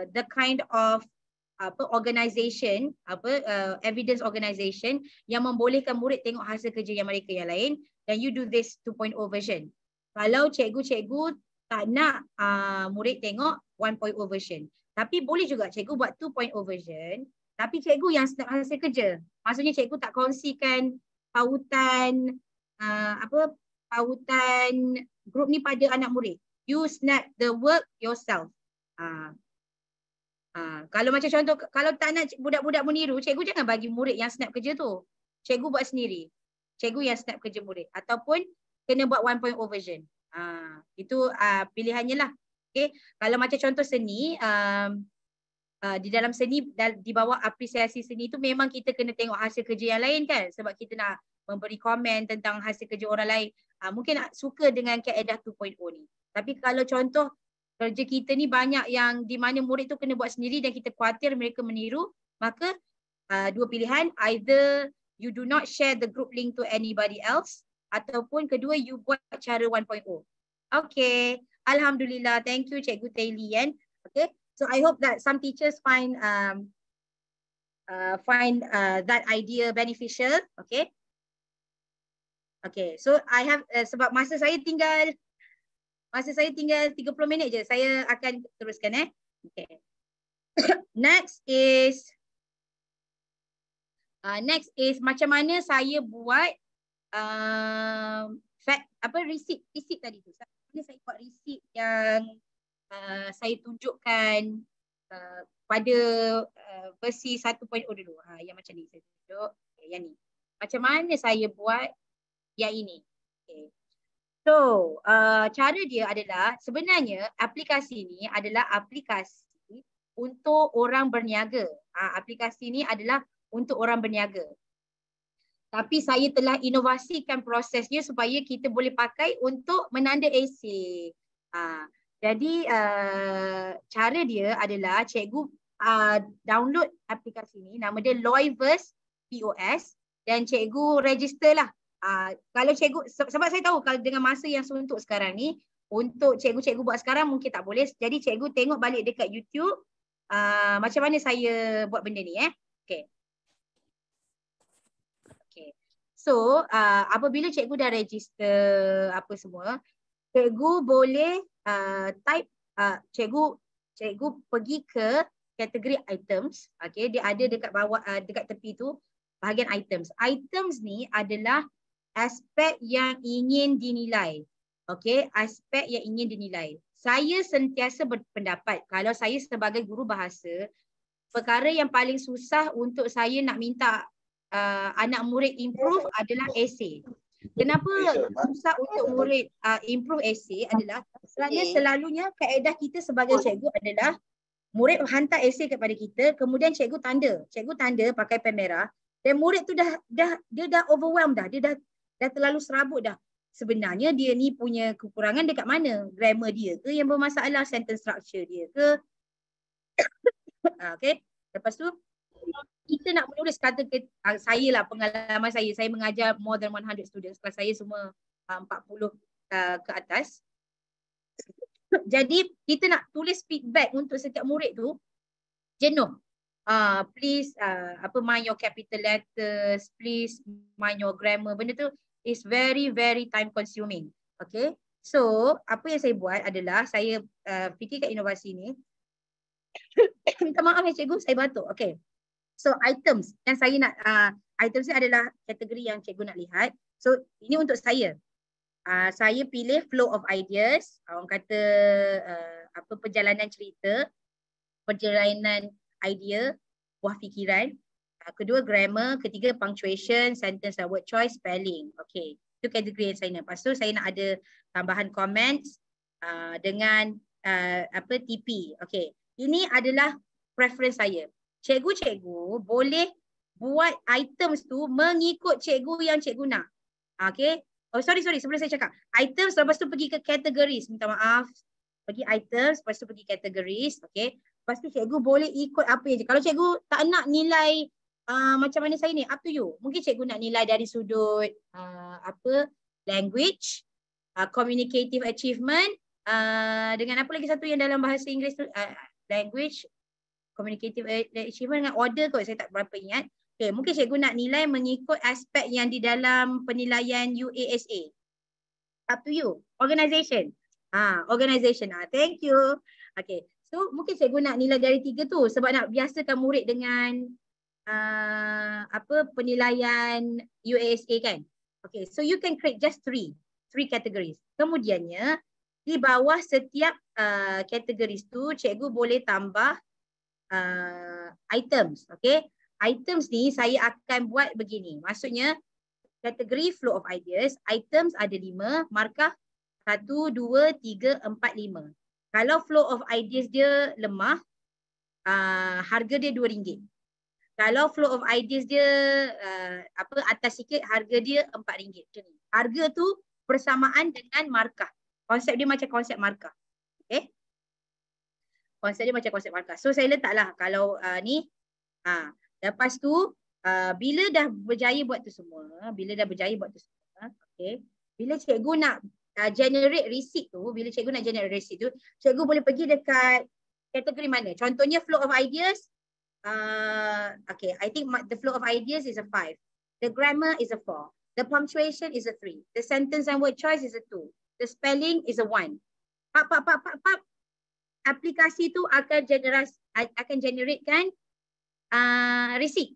the kind of organisation, evidence organisation yang membolehkan murid tengok hasil kerja yang mereka yang lain, then you do this 2.0 version. Kalau cikgu tak nak murid tengok 1.0 version, tapi boleh juga cikgu buat 2.0 version, tapi cikgu yang snap hasil kerja. Maksudnya cikgu tak kongsikan pautan pautan grup ni pada anak murid. You snap the work yourself. Kalau macam contoh, kalau tak nak budak-budak meniru, cikgu jangan bagi murid yang snap kerja tu. Cikgu buat sendiri. Cikgu yang snap kerja murid. Ataupun kena buat 1.0 version. Itu pilihannya lah. Okay. Kalau macam contoh seni, di dalam seni, di bawah apresiasi seni tu memang kita kena tengok hasil kerja yang lain kan. Sebab kita nak memberi komen tentang hasil kerja orang lain. Mungkin suka dengan kaedah 2.0 ni. Tapi kalau contoh, kerja kita ni banyak yang di mana murid tu kena buat sendiri dan kita khawatir mereka meniru, maka dua pilihan, either you do not share the group link to anybody else, ataupun kedua you buat cara 1.0. Okay, Alhamdulillah, thank you Cikgu Taili. Okay, so I hope that some teachers find that idea beneficial. Okay. Okay, so I have sebab masa saya tinggal 30 minit je. Saya akan teruskan Okay. Next is macam mana saya buat receipt tadi tu. Macam mana saya buat receipt yang saya tunjukkan pada versi 1.0 dulu. Yang macam ni saya tunjuk. Yang ni. Macam mana saya buat yang ini. Okay. So, cara dia adalah sebenarnya aplikasi ni adalah aplikasi untuk orang berniaga. Aplikasi ni adalah untuk orang berniaga. Tapi saya telah inovasikan prosesnya supaya kita boleh pakai untuk menanda esei. Jadi, cara dia adalah cikgu download aplikasi ni, nama dia Loyverse POS, dan cikgu register lah. Kalau cikgu, sebab saya tahu kalau dengan masa yang suntuk sekarang ni, untuk cikgu-cikgu buat sekarang mungkin tak boleh. Jadi cikgu tengok balik dekat YouTube macam mana saya buat benda ni. Okay. Okay. So apabila cikgu dah register apa semua, cikgu boleh type, cikgu pergi ke kategori items. Okay, dia ada dekat bawah, dekat tepi tu bahagian items. Items ni adalah aspek yang ingin dinilai. Okey, aspek yang ingin dinilai. saya sentiasa berpendapat kalau saya sebagai guru bahasa, perkara yang paling susah untuk saya nak minta anak murid improve adalah essay. Kenapa susah untuk murid improve essay adalah kerana selalunya kaedah kita sebagai cikgu adalah murid hantar essay kepada kita, kemudian cikgu tanda pakai pen merah, dan murid tu dah overwhelmed dah, dia dah terlalu serabut dah. Sebenarnya dia ni punya kekurangan dekat mana? Grammar dia ke yang bermasalah, sentence structure dia ke? Okay. Lepas tu kita nak menulis kata saya lah, pengalaman saya mengajar more than 100 students, kelas saya semua 40 ke atas. Jadi kita nak tulis feedback untuk setiap murid tu jenuh. Please mind your capital letters, please mind your grammar. Benda tu is very time consuming. Okay. So apa yang saya buat adalah saya fikirkan inovasi ni. Minta maaf ya cikgu, saya batuk. Okay. So items yang saya nak, items ni adalah kategori yang cikgu nak lihat. So ini untuk saya. Saya pilih flow of ideas, orang kata perjalanan cerita, perjalanan idea, buah fikiran. Kedua grammar, ketiga punctuation, sentence and word choice, spelling. Okay, itu kategori yang saya nak. Lepas tu saya nak ada tambahan comments dengan TP. Okay, ini adalah preference saya. Cikgu-cikgu boleh buat items tu mengikut cikgu yang cikgu nak. Okay. Oh sorry sebelum saya cakap items, lepas tu pergi ke categories, minta maaf, pergi items, lepas tu pergi categories. Okay, lepas tu cikgu boleh ikut apa je. Kalau cikgu tak nak nilai macam mana saya ni, up to you. Mungkin cikgu nak nilai dari sudut language, communicative achievement, dengan apa lagi satu yang dalam bahasa Inggeris tu, language, communicative achievement dengan order kot, saya tak berapa ingat. Okay, mungkin cikgu nak nilai mengikut aspek yang di dalam penilaian UASA. Up to you. Organization. Organization. Thank you. Okay. So mungkin cikgu nak nilai dari 3 tu sebab nak biasakan murid dengan penilaian UASA kan. Okay. So you can create just 3 categories. Kemudiannya di bawah setiap categories tu cikgu boleh tambah items. Okay. Items ni saya akan buat begini. Maksudnya kategori flow of ideas, items ada 5, markah 1, 2, 3, 4, 5. Kalau flow of ideas dia lemah, harga dia RM2. Kalau flow of ideas dia atas sikit, harga dia RM4. Harga tu bersamaan dengan markah. Konsep dia macam konsep markah. Okay. Konsep dia macam konsep markah. So saya letaklah kalau ni. Lepas tu, bila dah berjaya buat tu semua, okay, bila cikgu nak generate receipt tu, cikgu boleh pergi dekat kategori mana? Contohnya flow of ideas, okay, I think the flow of ideas is a 5. The grammar is a 4. The punctuation is a 3. The sentence and word choice is a 2. The spelling is a 1. Aplikasi tu akan generatekan receipt.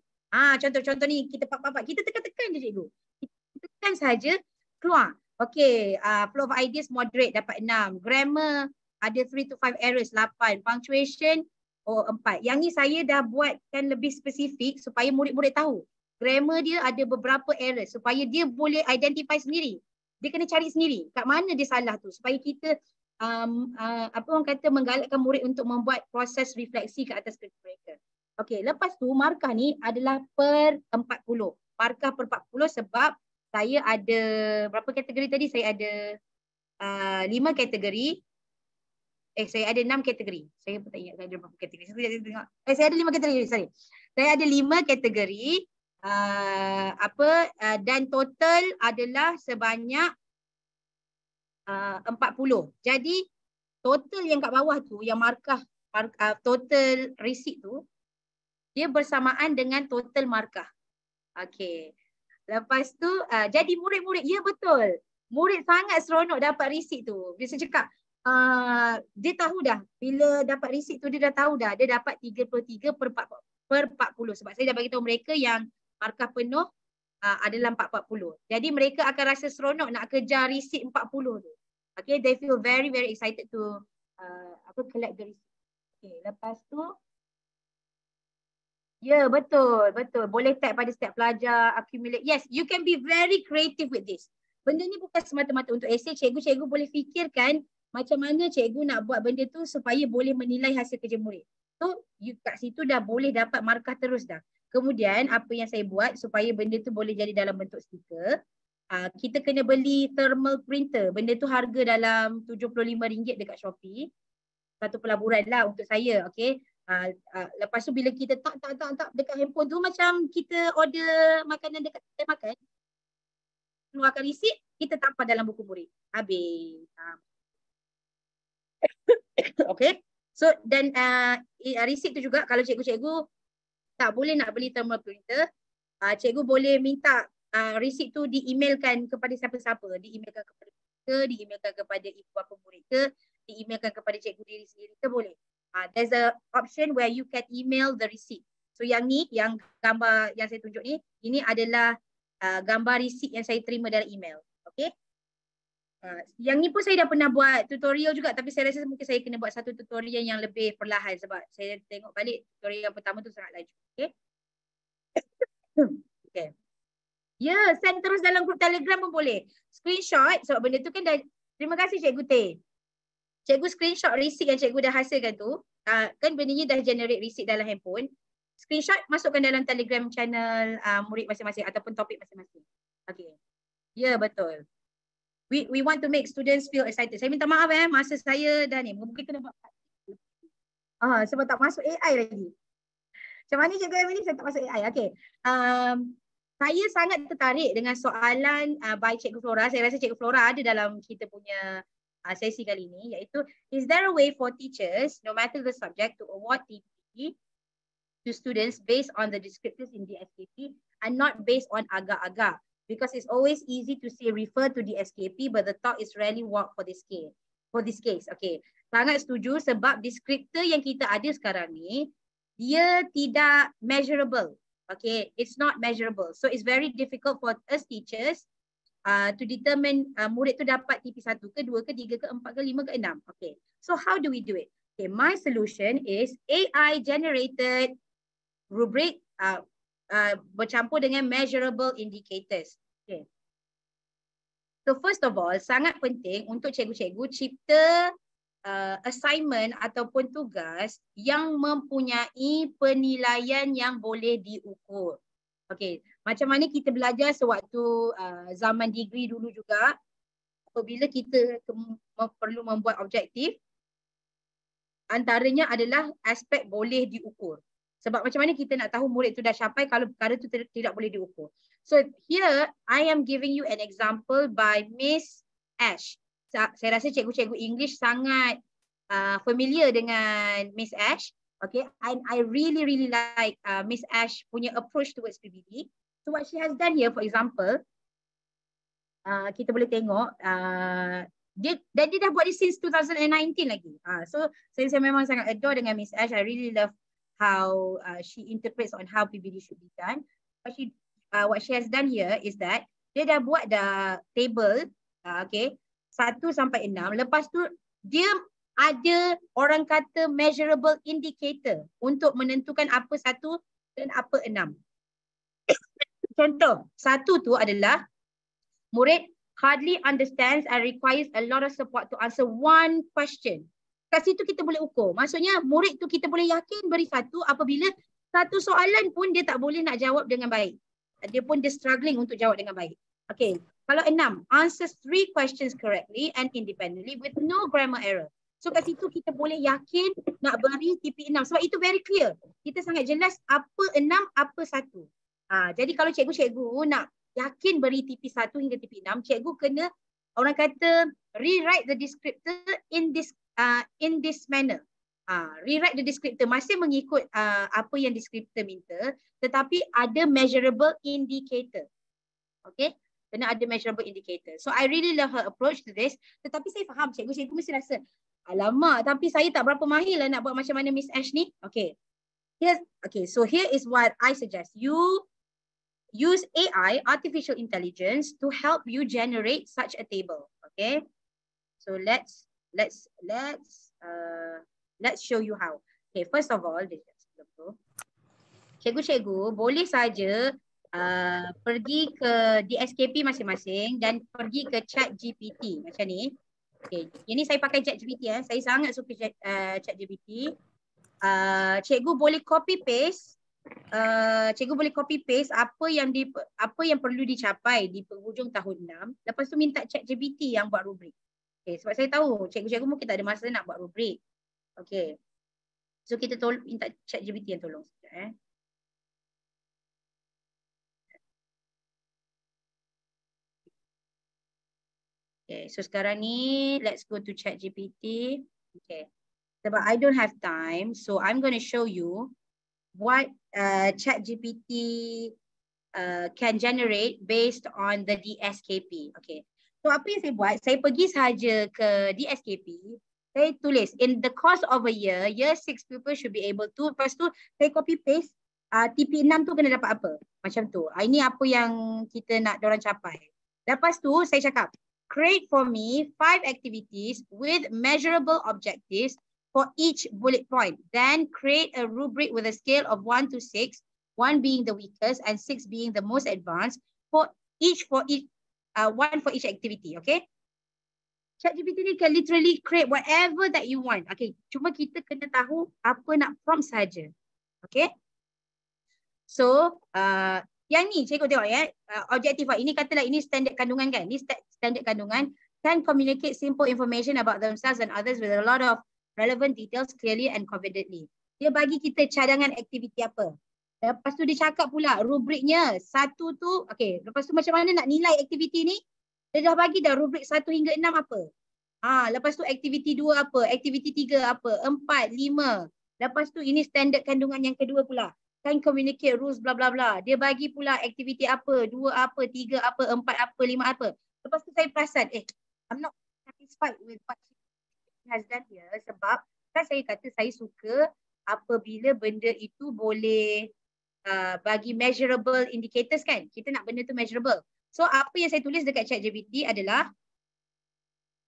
Contoh ni kita kita tekan je cikgu. Kita tekan saja keluar. Okay, flow of ideas moderate dapat 6. Grammar ada 3 to 5 errors 8. Punctuation 4. Yang ni saya dah buatkan lebih spesifik supaya murid-murid tahu. Grammar dia ada beberapa errors supaya dia boleh identify sendiri. Dia kena cari sendiri kat mana dia salah tu supaya kita orang kata menggalakkan murid untuk membuat proses refleksi ke atas kerja mereka. Okey, lepas tu markah ni adalah per 40. Markah per 40 sebab saya ada berapa kategori tadi? Saya ada 5 kategori. Saya ada 6 kategori. Saya pun tak ingat saya ada berapa kategori. Saya ada 5 kategori, sorry. Saya ada 5 kategori dan total adalah sebanyak 40. Jadi total yang kat bawah tu yang markah total receipt tu dia bersamaan dengan total markah. Okey. Lepas tu jadi murid-murid, ya betul. Murid sangat seronok dapat receipt tu. Dia cakap dia tahu dah bila dapat receipt tu dia dah tahu dah dia dapat 33 per 40 sebab saya dah bagi tahu mereka yang markah penuh adalah 440. Jadi mereka akan rasa seronok nak kejar receipt 40 tu. Okay, they feel very excited to collect the receipt. Okay, lepas tu ya, betul. Boleh tag pada setiap pelajar, accumulate. Yes, you can be very creative with this. Benda ni bukan semata-mata untuk esei. Cikgu boleh fikirkan macam mana cikgu nak buat benda tu supaya boleh menilai hasil kerja murid. So, you kat situ dah boleh dapat markah terus dah. Kemudian, apa yang saya buat supaya benda tu boleh jadi dalam bentuk stiker, kita kena beli thermal printer. Benda tu harga dalam RM75 dekat Shopee. Satu pelaburan lah untuk saya, okay. Lepas tu bila kita tak dekat handphone tu macam kita order makanan dekat kedai makan, keluarkan resit, kita tampal dalam buku murid. Habis. Okay. So dan resit tu juga kalau cikgu-cikgu tak boleh nak beli thermal printer, cikgu boleh minta resit tu di-emailkan kepada siapa-siapa. Di-emailkan kepada kita, di-emailkan kepada ibu bapa murid ke, di-emailkan kepada cikgu diri sendiri ke, boleh. There's a option where you can email the receipt. So yang ni, yang gambar yang saya tunjuk ni, ini adalah gambar receipt yang saya terima dalam email. Okay. Yang ni pun saya dah pernah buat tutorial juga, tapi saya rasa mungkin saya kena buat satu tutorial yang lebih perlahan sebab saya tengok balik tutorial yang pertama tu sangat laju. Okay. Okay. Ya, send terus dalam grup Telegram pun boleh. Screenshot sebab benda tu kan dah. Terima kasih Cikgu Teh. Cikgu screenshot receipt yang cikgu dah hasilkan tu, kan benda ni dah generate receipt dalam handphone. Screenshot masukkan dalam Telegram channel murid masing-masing ataupun topik masing-masing. Okay. Ya, betul. We want to make students feel excited. Saya minta maaf masa saya dah ni. Mungkin kena buat sebab tak masuk AI lagi. Macam mana Cikgu Emily, saya tak masuk AI. Okay. Saya sangat tertarik dengan soalan by Cikgu Flora. Saya rasa Cikgu Flora ada dalam kita punya sesi kali ini, iaitu is there a way for teachers, no matter the subject, to award TP to students based on the descriptors in the SKP and not based on agak-agak? Because it's always easy to say refer to the SKP, but the thought is rarely work for this case. Okay, sangat setuju sebab descriptor yang kita ada sekarang ni, dia tidak measurable. Okay, it's not measurable. So it's very difficult for us teachers to determine murid tu dapat TP1 ke 2 ke 3 ke 4 ke 5 ke 6. Okay. So how do we do it? Okay, my solution is AI generated rubric bercampur dengan measurable indicators. Okay. So first of all, sangat penting untuk cikgu-cikgu cipta assignment ataupun tugas yang mempunyai penilaian yang boleh diukur. Okay, macam mana kita belajar sewaktu zaman degree dulu juga, apabila kita perlu membuat objektif, antaranya adalah aspek boleh diukur. Sebab macam mana kita nak tahu murid tu dah capai kalau perkara tu tidak boleh diukur. So here I am giving you an example by Miss Ash. Saya rasa cikgu-cikgu English sangat familiar dengan Miss Ash. Okay, and I really like Miss Ash punya approach towards PBD. So what she has done here, for example, kita boleh tengok dia dah buat ni since 2019 lagi. So saya memang sangat adore dengan Miss Ash. I really love how she interprets on how PBD should be done. What she has done here is that dia dah buat table, okay, 1 sampai 6. Lepas tu dia ada orang kata measurable indicator untuk menentukan apa 1 dan apa 6. Contoh, 1 tu adalah murid hardly understands and requires a lot of support to answer one question. Kat situ kita boleh ukur. Maksudnya murid tu kita boleh yakin beri 1 apabila 1 soalan pun dia tak boleh nak jawab dengan baik. Dia struggling untuk jawab dengan baik. Okay, kalau 6, answers 3 questions correctly and independently with no grammar error. So kat situ kita boleh yakin nak beri TP6 sebab itu very clear. Kita sangat jelas apa 6, apa 1. Jadi kalau cikgu-cikgu nak yakin beri TP1 hingga TP6, cikgu kena orang kata rewrite the descriptor in this manner. Rewrite the descriptor masih mengikut apa yang descriptor minta, tetapi ada measurable indicator. Okay, kena ada measurable indicator. So I really love her approach to this. Tetapi saya faham cikgu-cikgu mesti rasa, alamak, tapi saya tak berapa mahir lah nak buat macam mana Miss Ash ni. Okay. So here is what I suggest. You use AI, artificial intelligence, to help you generate such a table. Okay. So let's let's show you how. Okay, first of all, cikgu-cikgu boleh saja pergi ke DSKP masing-masing dan pergi ke ChatGPT macam ni. Okay, ini saya pakai ChatGPT ya. Saya sangat suka ChatGPT. Cikgu boleh copy paste. Cikgu boleh copy paste apa yang perlu dicapai di penghujung tahun 6. Lepas tu minta ChatGPT yang buat rubrik. Okay, sebab saya tahu cikgu-cikgu mungkin tak ada masa nak buat rubrik. Okay. So kita minta ChatGPT yang tolong sekejap. Okay, so sekarang ni let's go to ChatGPT. Okay. Sebab I don't have time, so I'm going to show you what ChatGPT can generate based on the DSKP. Okay. So apa yang saya buat, saya pergi saja ke DSKP, saya tulis in the course of a year 6 people should be able to, lepas tu saya copy paste TP6 tu kena dapat apa. Macam tu. Ini apa yang kita nak diorang capai. Lepas tu saya cakap, create for me 5 activities with measurable objectives for each bullet point. Then create a rubric with a scale of 1 to 6, 1 being the weakest and 6 being the most advanced for each one for each activity. Okay. ChatGPT ni can literally create whatever that you want. Okay. Cuma kita kena tahu apa nak prompt saja. Okay. So, yang ni cikgu tengok ya, objektif ini katalah ini standard kandungan kan. Ini standard kandungan can communicate simple information about themselves and others with a lot of relevant details clearly and confidently. Dia bagi kita cadangan aktiviti apa. Lepas tu dia cakap pula rubriknya satu tu, okay, lepas tu macam mana nak nilai aktiviti ni? Dia dah bagi dah rubrik 1 hingga 6 apa. Lepas tu aktiviti 2 apa, aktiviti 3 apa, 4, 5. Lepas tu ini standard kandungan yang kedua pula. Can communicate rules bla bla bla. Dia bagi pula aktiviti apa, 2 apa, 3 apa, 4 apa, 5 apa. Lepas tu saya perasan, I'm not satisfied with what she has done here sebab kan saya kata saya suka apabila benda itu boleh bagi measurable indicators kan. Kita nak benda tu measurable. So apa yang saya tulis dekat ChatGPT adalah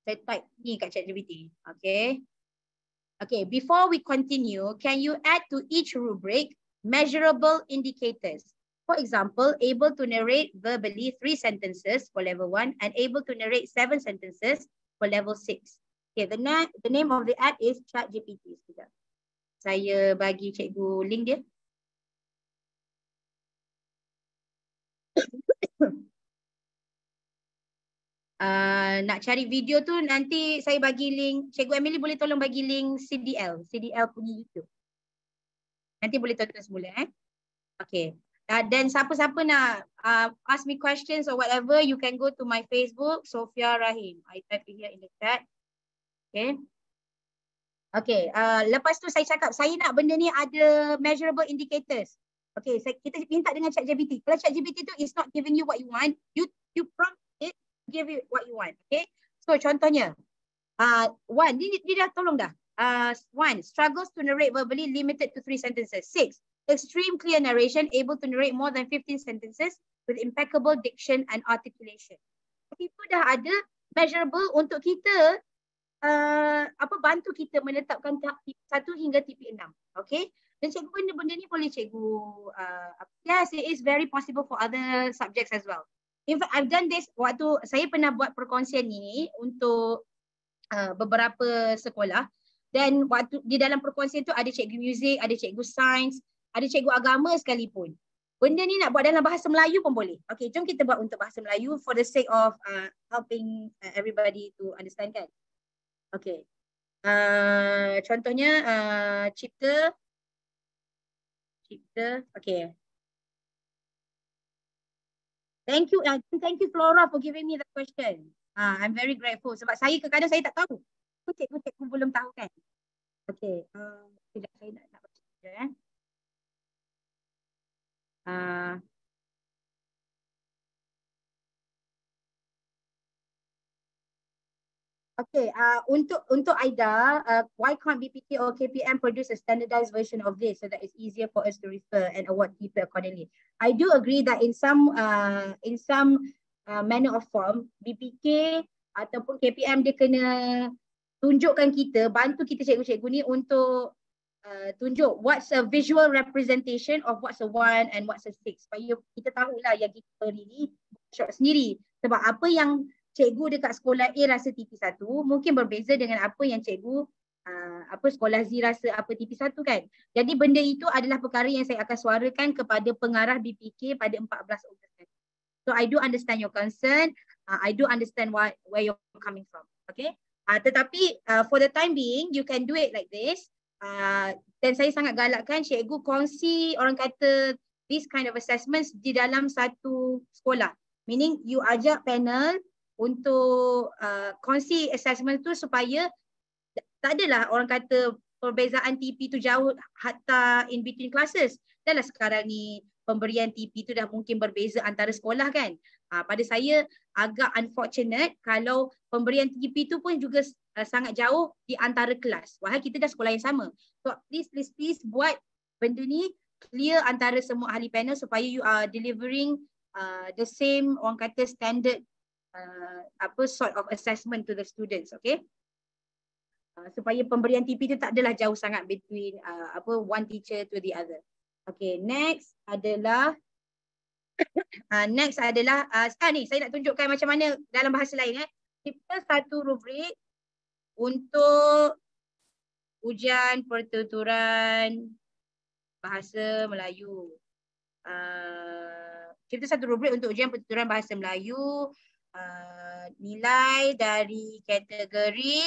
saya type ni kat ChatGPT. Okay. Okay, before we continue, can you add to each rubric measurable indicators? For example, able to narrate verbally 3 sentences for level 1 and able to narrate 7 sentences for level 6. Okay, the name of the app is ChatGPT. Saya bagi cikgu link dia. Nak cari video tu nanti saya bagi link. Cikgu Emily boleh tolong bagi link CDL punya YouTube. Nanti boleh tonton semula Okay. Dan siapa-siapa nak ask me questions or whatever, you can go to my Facebook, Sofia Rahim. I type it here in the chat. Okay. Okay. Lepas tu saya cakap, saya nak benda ni ada measurable indicators. Okay. Kita minta dengan ChatGPT. Kalau ChatGPT tu is not giving you what you want, you prompt it, give you what you want. Okay. So contohnya, 1, dia dah tolong dah. 1, struggles to narrate verbally, limited to 3 sentences. 6, extreme clear narration, able to narrate more than 15 sentences with impeccable diction and articulation. Itu dah ada measurable untuk kita bantu kita menetapkan tahap TP1 hingga TP6. Okay. Dan cikgu benda-benda ni boleh cikgu yes, it is very possible for other subjects as well. In fact, I've done this waktu saya pernah buat perkongsian ni untuk beberapa sekolah. Dan waktu di dalam perkongsian tu ada cikgu muzik, ada cikgu sains, ada cikgu agama sekalipun. Benda ni nak buat dalam bahasa Melayu pun boleh. Okay, jom kita buat untuk bahasa Melayu for the sake of helping everybody to understand kan. Okay. Contohnya cipta. Okay. Thank you Flora for giving me the question. I'm very grateful sebab saya kadang-kadang saya tak tahu. Cikgu belum tahu kan. Okay. Sekejap saya nak baca sekejap Okay, untuk Aida, why can't BPK or KPM produce a standardized version of this so that it's easier for us to refer and award people accordingly? I do agree that in some manner or form, BPK ataupun KPM dia kena tunjukkan kita, bantu kita cikgu-cikgu ni untuk tunjuk what's a visual representation of what's a 1 and what's a 6. Supaya kita tahulah yang kita ni short sendiri. Sebab apa yang cikgu dekat sekolah A rasa TP1 mungkin berbeza dengan apa yang cikgu sekolah Z rasa apa TP1 kan. Jadi benda itu adalah perkara yang saya akan suarakan kepada pengarah BPK pada 14 Ogos. So I do understand your concern. I do understand where you're coming from. Okay. Tetapi for the time being, you can do it like this. Dan saya sangat galakkan cikgu kongsi orang kata this kind of assessments di dalam satu sekolah. Meaning you ajak panel untuk kongsi assessment tu supaya tak adalah orang kata perbezaan TP tu jauh hatta in between classes. Dahlah sekarang ni pemberian TP tu dah mungkin berbeza antara sekolah kan. Pada saya agak unfortunate kalau pemberian TP tu pun juga sangat jauh di antara kelas. Wahai kita dah sekolah yang sama. So please buat benda ni clear antara semua ahli panel supaya you are delivering the same orang kata standard sort of assessment to the students, okay? Supaya pemberian TP tu tak adalah jauh sangat between one teacher to the other. Okay, next adalah ni saya nak tunjukkan macam mana dalam bahasa lain kita satu rubrik untuk ujian pertuturan bahasa Melayu. Kita satu rubrik untuk ujian pertuturan bahasa Melayu, nilai dari kategori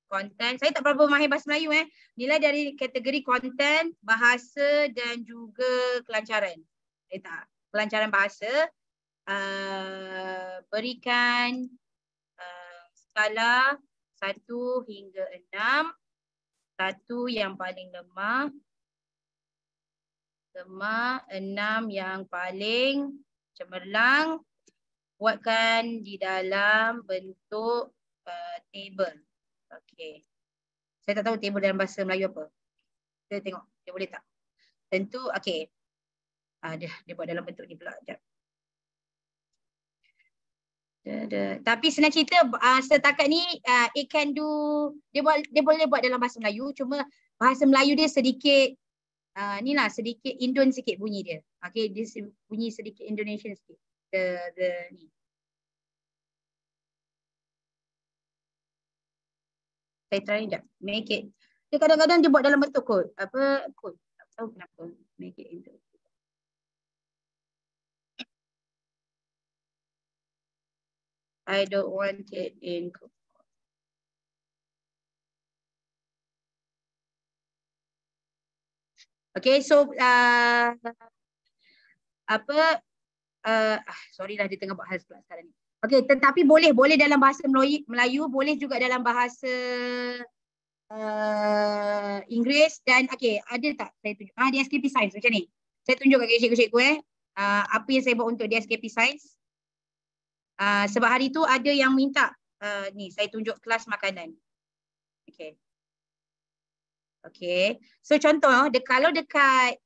konten. Saya tak berapa mahir bahasa Melayu Nilai dari kategori konten, bahasa dan juga kelancaran. Kelancaran bahasa. Berikan skala 1 hingga 6. 1 yang paling lemah. 6 yang paling cemerlang. Buatkan di dalam bentuk table. Okey. Saya tak tahu table dalam bahasa Melayu apa. Kita tengok. Dia boleh tak? Tentu, okey. Dia buat dalam bentuk ni pula. Sekejap. Tapi senang cerita, setakat ni, it can do, dia boleh buat dalam bahasa Melayu. Cuma bahasa Melayu dia sedikit, sedikit Indon sikit bunyi dia. Okey, dia bunyi sedikit Indonesian sikit. Ni. Saya try sekejap. Make it. Dia kadang-kadang dia buat dalam bentuk kod. Kod. Tak tahu kenapa. Make it into. I don't want it in code. Okay, so sorry lah dia tengah buat hal sekarang ni. Okey, tetapi boleh dalam bahasa Melayu, boleh juga dalam bahasa Inggeris dan okey, ada tak saya tunjuk? Di SKP Science macam ni. Saya tunjuk kat cikgu-cikgu apa yang saya buat untuk di SKP Science. Sebab hari tu ada yang minta ni saya tunjuk kelas makanan. Okey. Okey. So contoh kalau dekat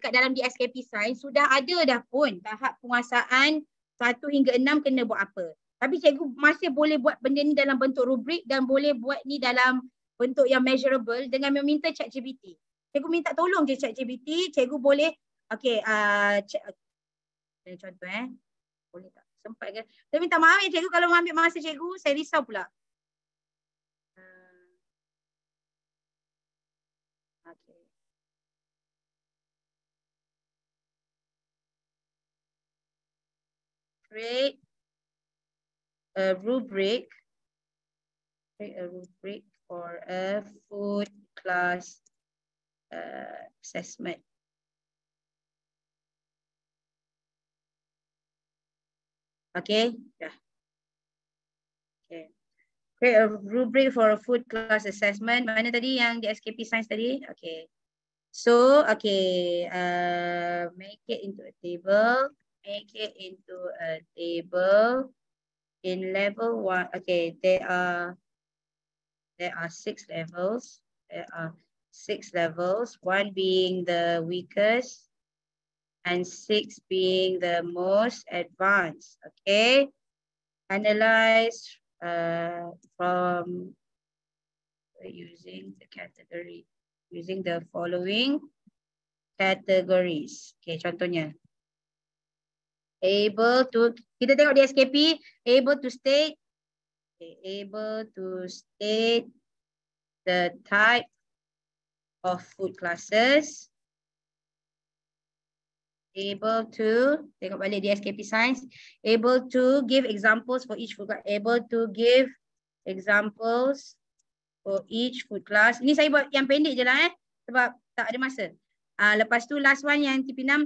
dalam di SKP Science sudah ada dah pun tahap penguasaan 1 hingga 6 kena buat apa. Tapi cikgu masih boleh buat benda ni dalam bentuk rubrik dan boleh buat ni dalam bentuk yang measurable dengan meminta ChatGPT. Cikgu minta tolong je ChatGPT, cikgu boleh okey contoh boleh tak? Sempat ke? Saya minta maaf cikgu kalau mengambil masa cikgu, saya risau pula. Okey. Create a rubric for a food class assessment. Okay, dah. Okay. Create a rubric for a food class assessment. Mana tadi yang di SKP Science tadi? Okay. So, okay, make it into a table. Make it into a table in level 1. Okay, there are 6 levels. There are 6 levels, 1 being the weakest and 6 being the most advanced. Okay, analyze from using the category, using the following categories. Okay, contohnya. Able to, kita tengok di SKP, able to state, okay, able to state the type of food classes. Able to, tengok balik di SKP Science, able to give examples for each food class, able to give examples for each food class. Ini saya buat yang pendek je lah sebab tak ada masa. Lepas tu last one yang TP6,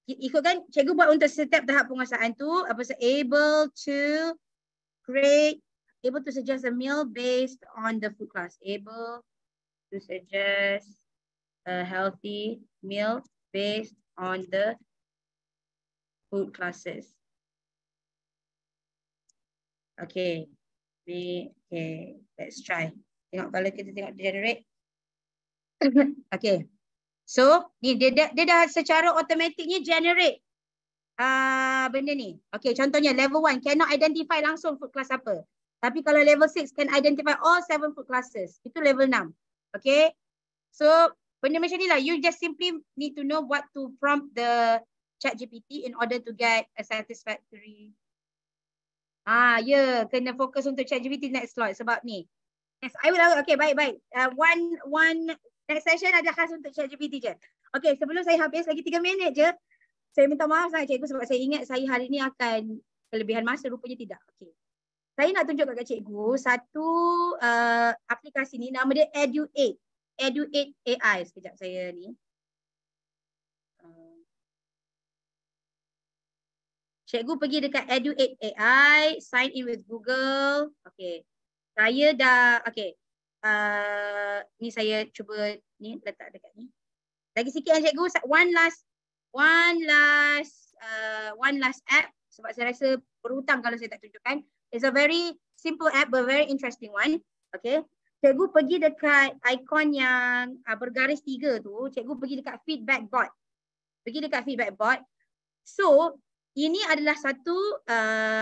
ikutkan cikgu buat untuk setiap tahap penguasaan tu, apa able to create, able to suggest a meal based on the food class, able to suggest a healthy meal based on the food classes. Okay, okay, let's try. Tengok kalau kita tengok generate. Okay, so ni dia dah secara automaticnya generate benda ni. Okay, contohnya level 1 cannot identify langsung food class apa. Tapi kalau level 6 can identify all 7 food classes. Itu level 6. Okay, so benda macam ni lah. You just simply need to know what to prompt the ChatGPT in order to get a satisfactory. Ya, kena fokus untuk ChatGPT next slide sebab ni. Yes, I will. Okay, baik. One next session ada khas untuk ChatGPT je. Okay, sebelum saya habis lagi 3 minit je. Saya minta maaf sangat cikgu sebab saya ingat saya hari ni akan kelebihan masa, rupanya tidak. Okay. Saya nak tunjuk kat cikgu satu aplikasi ni, nama dia Edu8. Edu8 AI. Sekejap saya ni. Cikgu pergi dekat Edu8 AI, sign in with Google. Okay. Saya dah, okay. Ni saya cuba ni letak dekat ni. Lagi sikit yang cikgu, one last app sebab saya rasa berhutang kalau saya tak tunjukkan. It's a very simple app but very interesting one. Okay. Cikgu pergi dekat ikon yang bergaris 3 tu, cikgu pergi dekat feedback bot. Pergi dekat feedback bot. So, ini adalah satu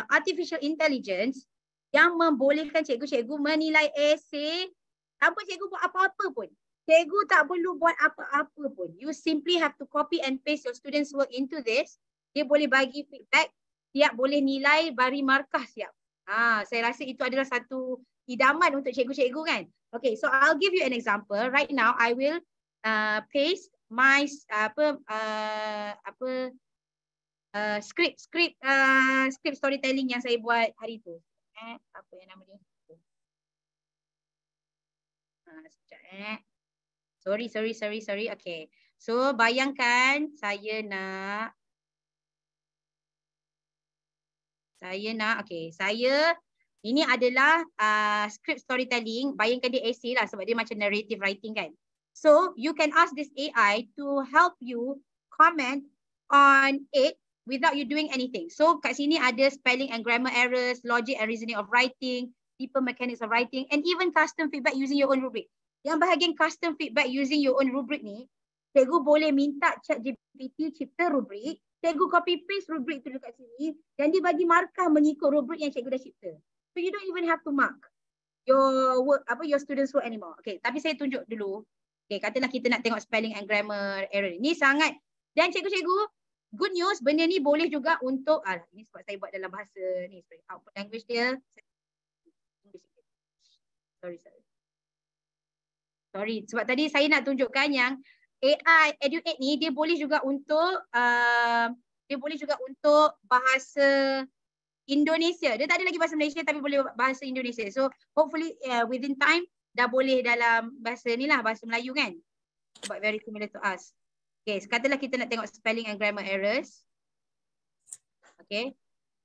artificial intelligence yang membolehkan cikgu-cikgu menilai esei tanpa cikgu buat apa-apa pun. Cikgu tak perlu buat apa-apa pun. You simply have to copy and paste your students' work into this. Dia boleh bagi feedback, siap boleh nilai, bagi markah siap. Saya rasa itu adalah satu idaman untuk cikgu-cikgu kan. Okay, so I'll give you an example. Right now, I will paste my script storytelling yang saya buat hari tu. Apa yang nama dia? Sorry. Okay. So bayangkan saya nak okay, ini adalah script storytelling. Bayangkan dia essay lah sebab dia macam narrative writing kan. So you can ask this AI to help you comment on it without you doing anything. So kat sini ada spelling and grammar errors, logic and reasoning of writing, deeper mechanics of writing, and even custom feedback using your own rubric. Yang bahagian custom feedback using your own rubric ni, cikgu boleh minta ChatGPT cipta rubrik, cikgu copy paste rubrik tu dekat sini dan dia bagi markah mengikut rubrik yang cikgu dah cipta. So you don't even have to mark your work, your students' work anymore. Okay, tapi saya tunjuk dulu. Okay, katalah kita nak tengok spelling and grammar error. Ni sangat, dan cikgu-cikgu, good news, benda ni boleh juga untuk, ini sebab saya buat dalam bahasa ni, output language dia. Sorry, sebab tadi saya nak tunjukkan yang AI Edu8 ni dia boleh juga untuk bahasa Indonesia. Dia tak ada lagi bahasa Malaysia tapi boleh bahasa Indonesia. So hopefully within time dah boleh dalam bahasa ni lah, bahasa Melayu kan. Sebab very similar to us. Okay, katalah kita nak tengok spelling and grammar errors. Okay.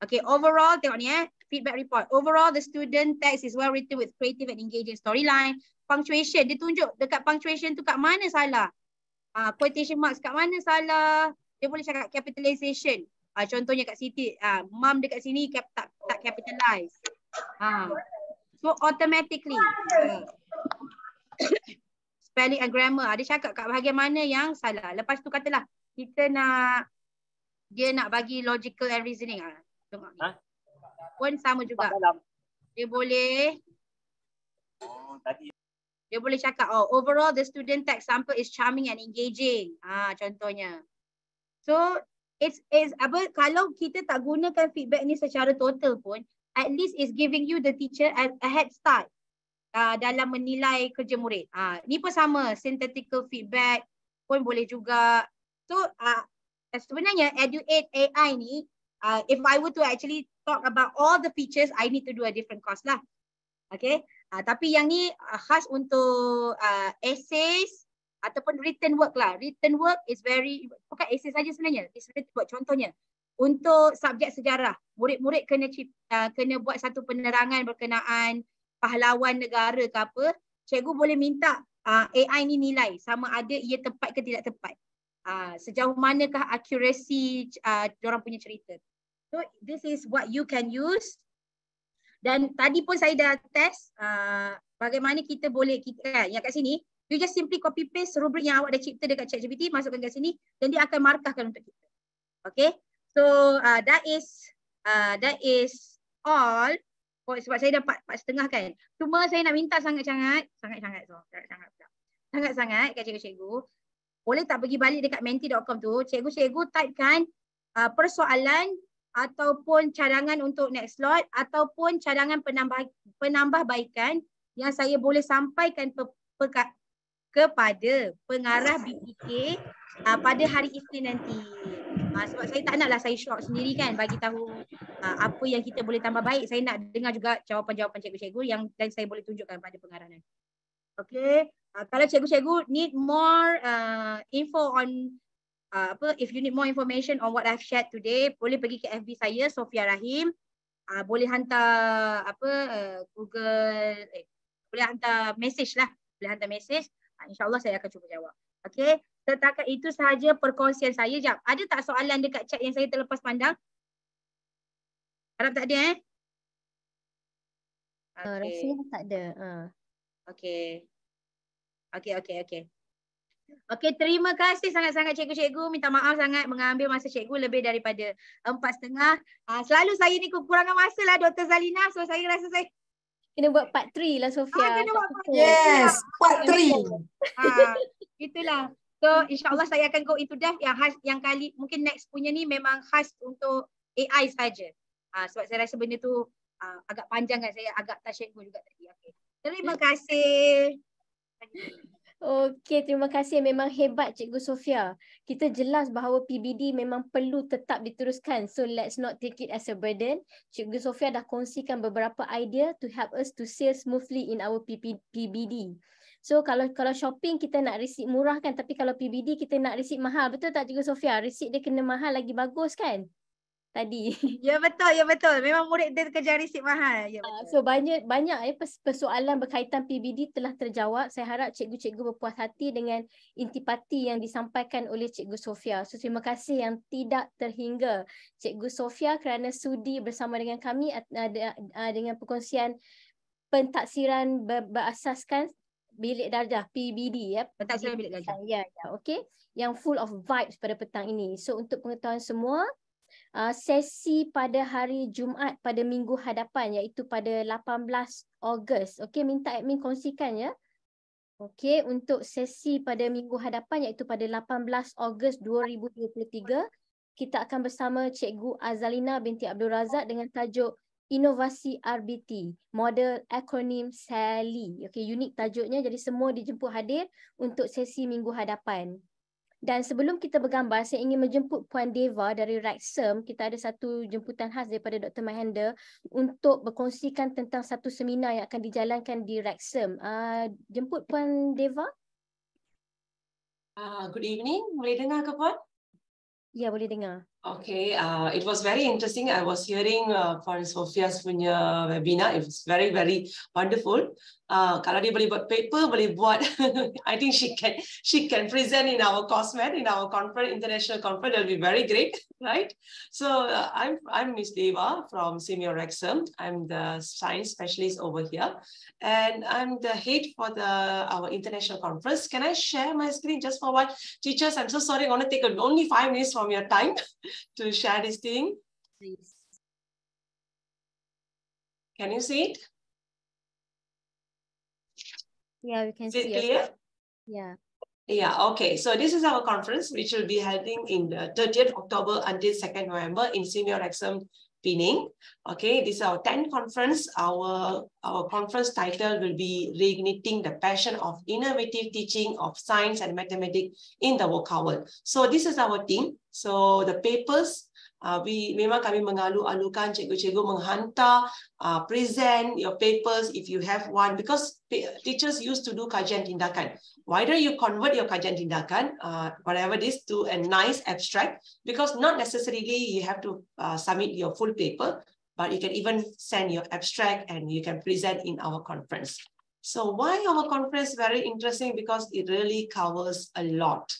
Okay, overall tengok ni feedback report. Overall the student text is well written with creative and engaging storyline. Punctuation, dia tunjuk dekat punctuation tu kat mana salah. Quotation marks kat mana salah. Dia boleh cakap capitalization. Contohnya kat Siti, mom dekat sini tak capitalize. So automatically spelling and grammar, dia cakap kat bahagian mana yang salah. Lepas tu katalah kita dia nak bagi logical and reasoning. Tengok ni. Pun sama juga. Dia boleh cakap, overall the student text sample is charming and engaging. Contohnya. So it's apa, kalau kita tak gunakan feedback ni secara total pun, at least is giving you the teacher a head start dalam menilai kerja murid. Ni pun sama, synthetical feedback pun boleh juga. So sebenarnya Edu8 AI ni, if I were to actually talk about all the features, I need to do a different course lah. Okay. Tapi yang ni khas untuk essays ataupun written work lah. Written work is very, bukan essay saja sebenarnya. It's written work. Contohnya, untuk subjek sejarah, murid-murid kena buat satu penerangan berkenaan pahlawan negara ke apa. Cikgu boleh minta AI ni nilai sama ada ia tepat ke tidak tepat. Sejauh manakah accuracy diorang punya cerita. So this is what you can use. Dan tadi pun saya dah test bagaimana kita boleh, yang kat sini, you just simply copy paste rubrik yang awak dah cipta dekat ChatGPT, masukkan kat sini dan dia akan markahkan untuk kita. Okay, so that is all. Sebab saya dah 4.5 kan. Cuma saya nak minta sangat-sangat kat cikgu-cikgu, boleh tak pergi balik dekat menti.com tu, cikgu-cikgu typekan persoalan ataupun cadangan untuk next slot ataupun cadangan penambahbaikan yang saya boleh sampaikan kepada pengarah BPK pada hari Isnin nanti. Sebab saya tak naklah saya short sendiri kan, bagi tahu apa yang kita boleh tambah baik. Saya nak dengar juga jawapan-jawapan cikgu-cikgu yang dan saya boleh tunjukkan pada pengarah nanti. Okay, kalau cikgu-cikgu need more info on if you need more information on what I've shared today, boleh pergi ke FB saya, Sofia Rahim. Boleh hantar Google, boleh hantar message lah. Boleh hantar message. InsyaAllah saya akan cuba jawab. Okay, setakat itu sahaja perkongsian saya. Jap, ada tak soalan dekat chat yang saya terlepas pandang? Harap tak ada Rasanya tak ada. Okay. Okey, terima kasih sangat-sangat cikgu-cikgu. Minta maaf sangat mengambil masa cikgu lebih daripada 4.5. Selalu saya ni kekurangan masa lah Dr. Zalina. So saya rasa saya kena buat part 3 lah Sofia. Kena buat part 3. Yes, part 3. Itulah. So insyaAllah saya akan go into depth yang khas, yang kali mungkin next punya ni memang khas untuk AI saja. Sebab saya rasa benda tu agak panjang kan, saya agak touch and go juga tadi. Okay. Terima kasih. Okey, terima kasih. Memang hebat Cikgu Sofia. Kita jelas bahawa PBD memang perlu tetap diteruskan. So let's not take it as a burden. Cikgu Sofia dah kongsikan beberapa idea to help us to sail smoothly in our PBD. So kalau shopping kita nak resit murah kan, tapi kalau PBD kita nak resit mahal. Betul tak Cikgu Sofia? Resit dia kena mahal lagi bagus kan? Tadi. Ya betul. Memang murid dia kejar resit mahal. Ya betul. So banyak persoalan berkaitan PBD telah terjawab. Saya harap cikgu-cikgu berpuas hati dengan intipati yang disampaikan oleh Cikgu Sofia. So terima kasih yang tidak terhingga Cikgu Sofia kerana sudi bersama dengan kami dengan perkongsian pentaksiran berasaskan bilik darjah PBD ya. Pentaksiran bilik darjah. Ya, okey. Yang full of vibes pada petang ini. So untuk pengetahuan semua, sesi pada hari Jumaat pada minggu hadapan iaitu pada 18 Ogos. Okey, minta admin kongsikan ya. Okey, untuk sesi pada minggu hadapan iaitu pada 18 Ogos 2023, kita akan bersama Cikgu Azalina binti Abdul Razak dengan tajuk Inovasi RBT, Model Akronim SALI. Okey, unik tajuknya, jadi semua dijemput hadir untuk sesi minggu hadapan. Dan sebelum kita bergambar, saya ingin menjemput Puan Deva dari Rexem. Kita ada satu jemputan khas daripada Dr. Mahendra untuk berkongsikan tentang satu seminar yang akan dijalankan di Rexem. Jemput Puan Deva. Good evening. Boleh dengar ke Puan? Ya, boleh dengar. Okay, it was very interesting. I was hearing Puan Sofia's punya webinar. It was very, very wonderful. Kalau dia boleh buat paper, boleh buat. I think she can present in our COSMED, in our conference, international conference. That'll be very great, right? So I'm Miss Deva from Senior Rexem. I'm the science specialist over here, and I'm the head for our international conference. Can I share my screen just for a while? Teachers, I'm so sorry. I'm going to take only 5 minutes from your time to share this thing. Please. Can you see it? Yeah, we can Is it see clear? Yeah. Yeah, okay. So this is our conference, which will be holding in the 30th October until 2nd November in Senior Exam Penang. Okay, this is our 10th conference. Our conference title will be Reigniting the Passion of Innovative Teaching of Science and Mathematics in the VUCA world. So this is our team. So the papers, memang kami mengalu-alukan cikgu-cikgu menghantar, present your papers if you have one, because teachers used to do kajian tindakan. Why don't you convert your kajian tindakan, whatever it is, to a nice abstract, because not necessarily you have to submit your full paper, but you can even send your abstract and you can present in our conference. So why our conference very interesting? Because it really covers a lot.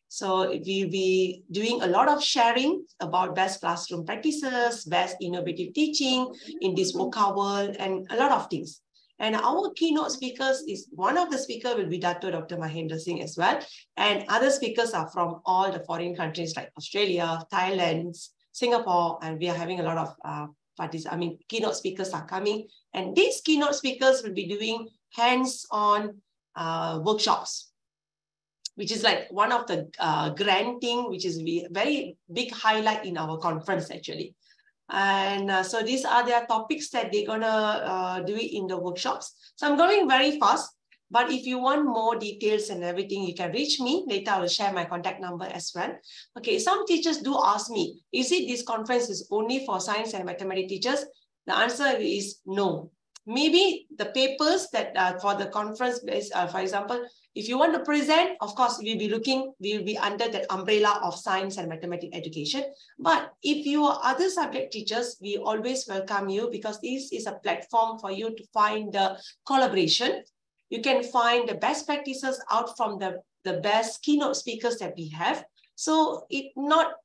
So we'll be doing a lot of sharing about best classroom practices, best innovative teaching in this VUCA world, and a lot of things. And our keynote speakers is, one of the speakers will be Dr. Mahendra Singh as well. And other speakers are from all the foreign countries like Australia, Thailand, Singapore, and we are having a lot of keynote speakers are coming. And these keynote speakers will be doing hands-on workshops, which is like one of the granting, which is a very big highlight in our conference actually. And so these are their topics that they're gonna do it in the workshops. So I'm going very fast, but if you want more details and everything, you can reach me. Later I will share my contact number as well. Okay, some teachers do ask me, is it this conference is only for science and mathematics teachers? The answer is no. Maybe the papers that for the conference, for example, if you want to present, of course, we'll be under the umbrella of science and mathematics education. But if you are other subject teachers, we always welcome you, because this is a platform for you to find the collaboration. You can find the best practices out from the best keynote speakers that we have. So it not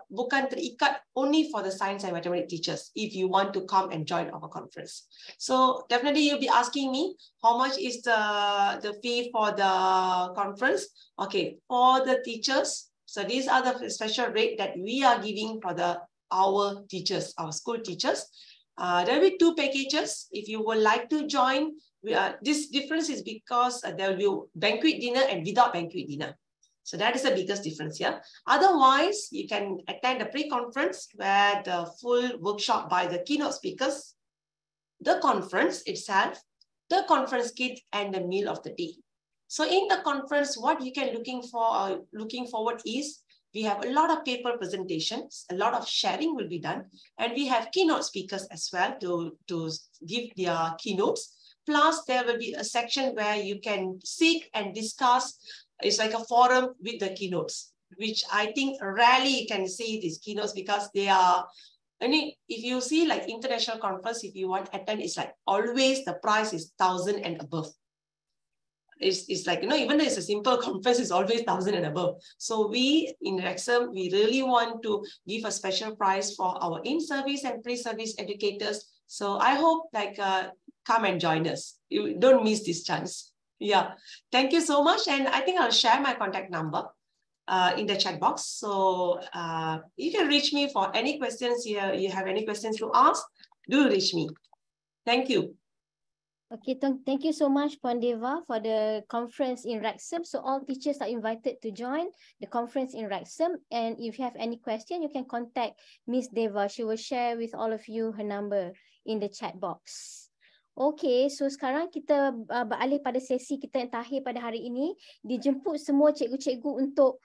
bukan terikat only for the science and mathematics teachers if you want to come and join our conference. So definitely you'll be asking me how much is the fee for the conference. Okay, for the teachers, so these are the special rate that we are giving for our teachers, our school teachers. There will be two packages. If you would like to join, this difference is because there will be banquet dinner and without banquet dinner. So that is the biggest difference here. Otherwise, you can attend a pre-conference where the full workshop by the keynote speakers, the conference itself, the conference kit, and the meal of the day. So in the conference, what you can looking forward is, we have a lot of paper presentations, a lot of sharing will be done, and we have keynote speakers as well to give their keynotes. Plus, there will be a section where you can seek and discuss. It's like a forum with the keynotes, which I think rarely you can see these keynotes, because they are, if you see like international conference, if you want to attend, it's like always the price is 1,000 and above. It's like, even though it's a simple conference, it's always 1,000 and above. So we in Rexam, we really want to give a special price for our in-service and pre-service educators. So I hope come and join us. You don't miss this chance. Yeah, thank you so much. And I think I'll share my contact number in the chat box. So you can reach me for any questions here. You have any questions to ask, do reach me. Thank you. Okay, thank you so much, Puan Deva, for the conference in Rexam. So all teachers are invited to join the conference in Rexam. And if you have any question, you can contact Miss Deva. She will share with all of you her number in the chat box. Okay, so sekarang kita beralih pada sesi kita yang terakhir pada hari ini. Dijemput semua cikgu-cikgu untuk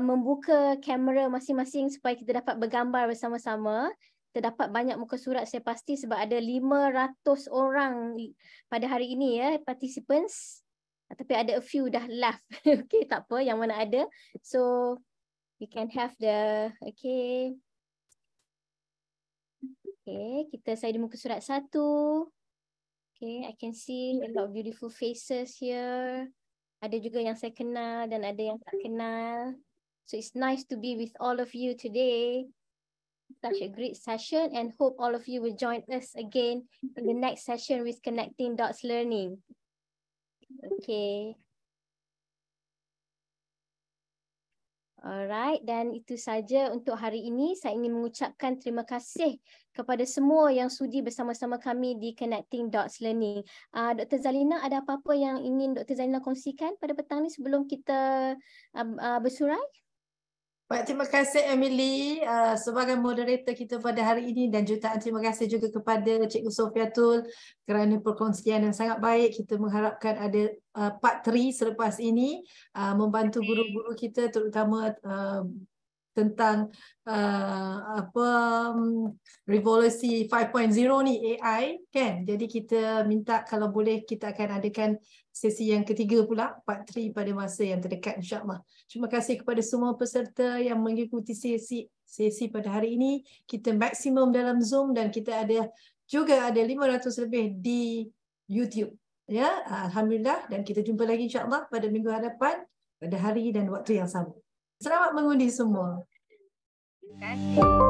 membuka kamera masing-masing supaya kita dapat bergambar bersama-sama. Terdapat banyak muka surat saya pasti sebab ada 500 orang pada hari ini ya, participants. Tapi ada a few dah left. Okay, tak apa, yang mana ada. So, we can have the, okay. Okay, saya di muka surat 1. Okay, I can see a lot of beautiful faces here. Ada juga yang saya kenal dan ada yang tak kenal. So it's nice to be with all of you today. Such a great session, and hope all of you will join us again in the next session with Connecting Dots Learning. Okay. Alright, dan itu saja untuk hari ini. Saya ingin mengucapkan terima kasih kepada semua yang sudi bersama-sama kami di Connecting Dots Learning. Dr. Zalina, ada apa-apa yang ingin Dr. Zalina kongsikan pada petang ni sebelum kita bersurai? Baik, terima kasih Emily sebagai moderator kita pada hari ini, dan jutaan terima kasih juga kepada Cikgu Sofiatul kerana perkongsian yang sangat baik. Kita mengharapkan ada part 3 selepas ini membantu guru-guru kita, terutama tentang revolusi 5.0 ni, AI kan. Jadi kita minta kalau boleh kita akan adakan sesi yang ketiga pula, part 3 pada masa yang terdekat insya-Allah. Terima kasih kepada semua peserta yang mengikuti sesi pada hari ini. Kita maksimum dalam Zoom dan kita juga ada 500 lebih di YouTube. Ya, alhamdulillah, dan kita jumpa lagi insya-Allah pada minggu hadapan pada hari dan waktu yang sama. Selamat mengundi semua. Terima kasih.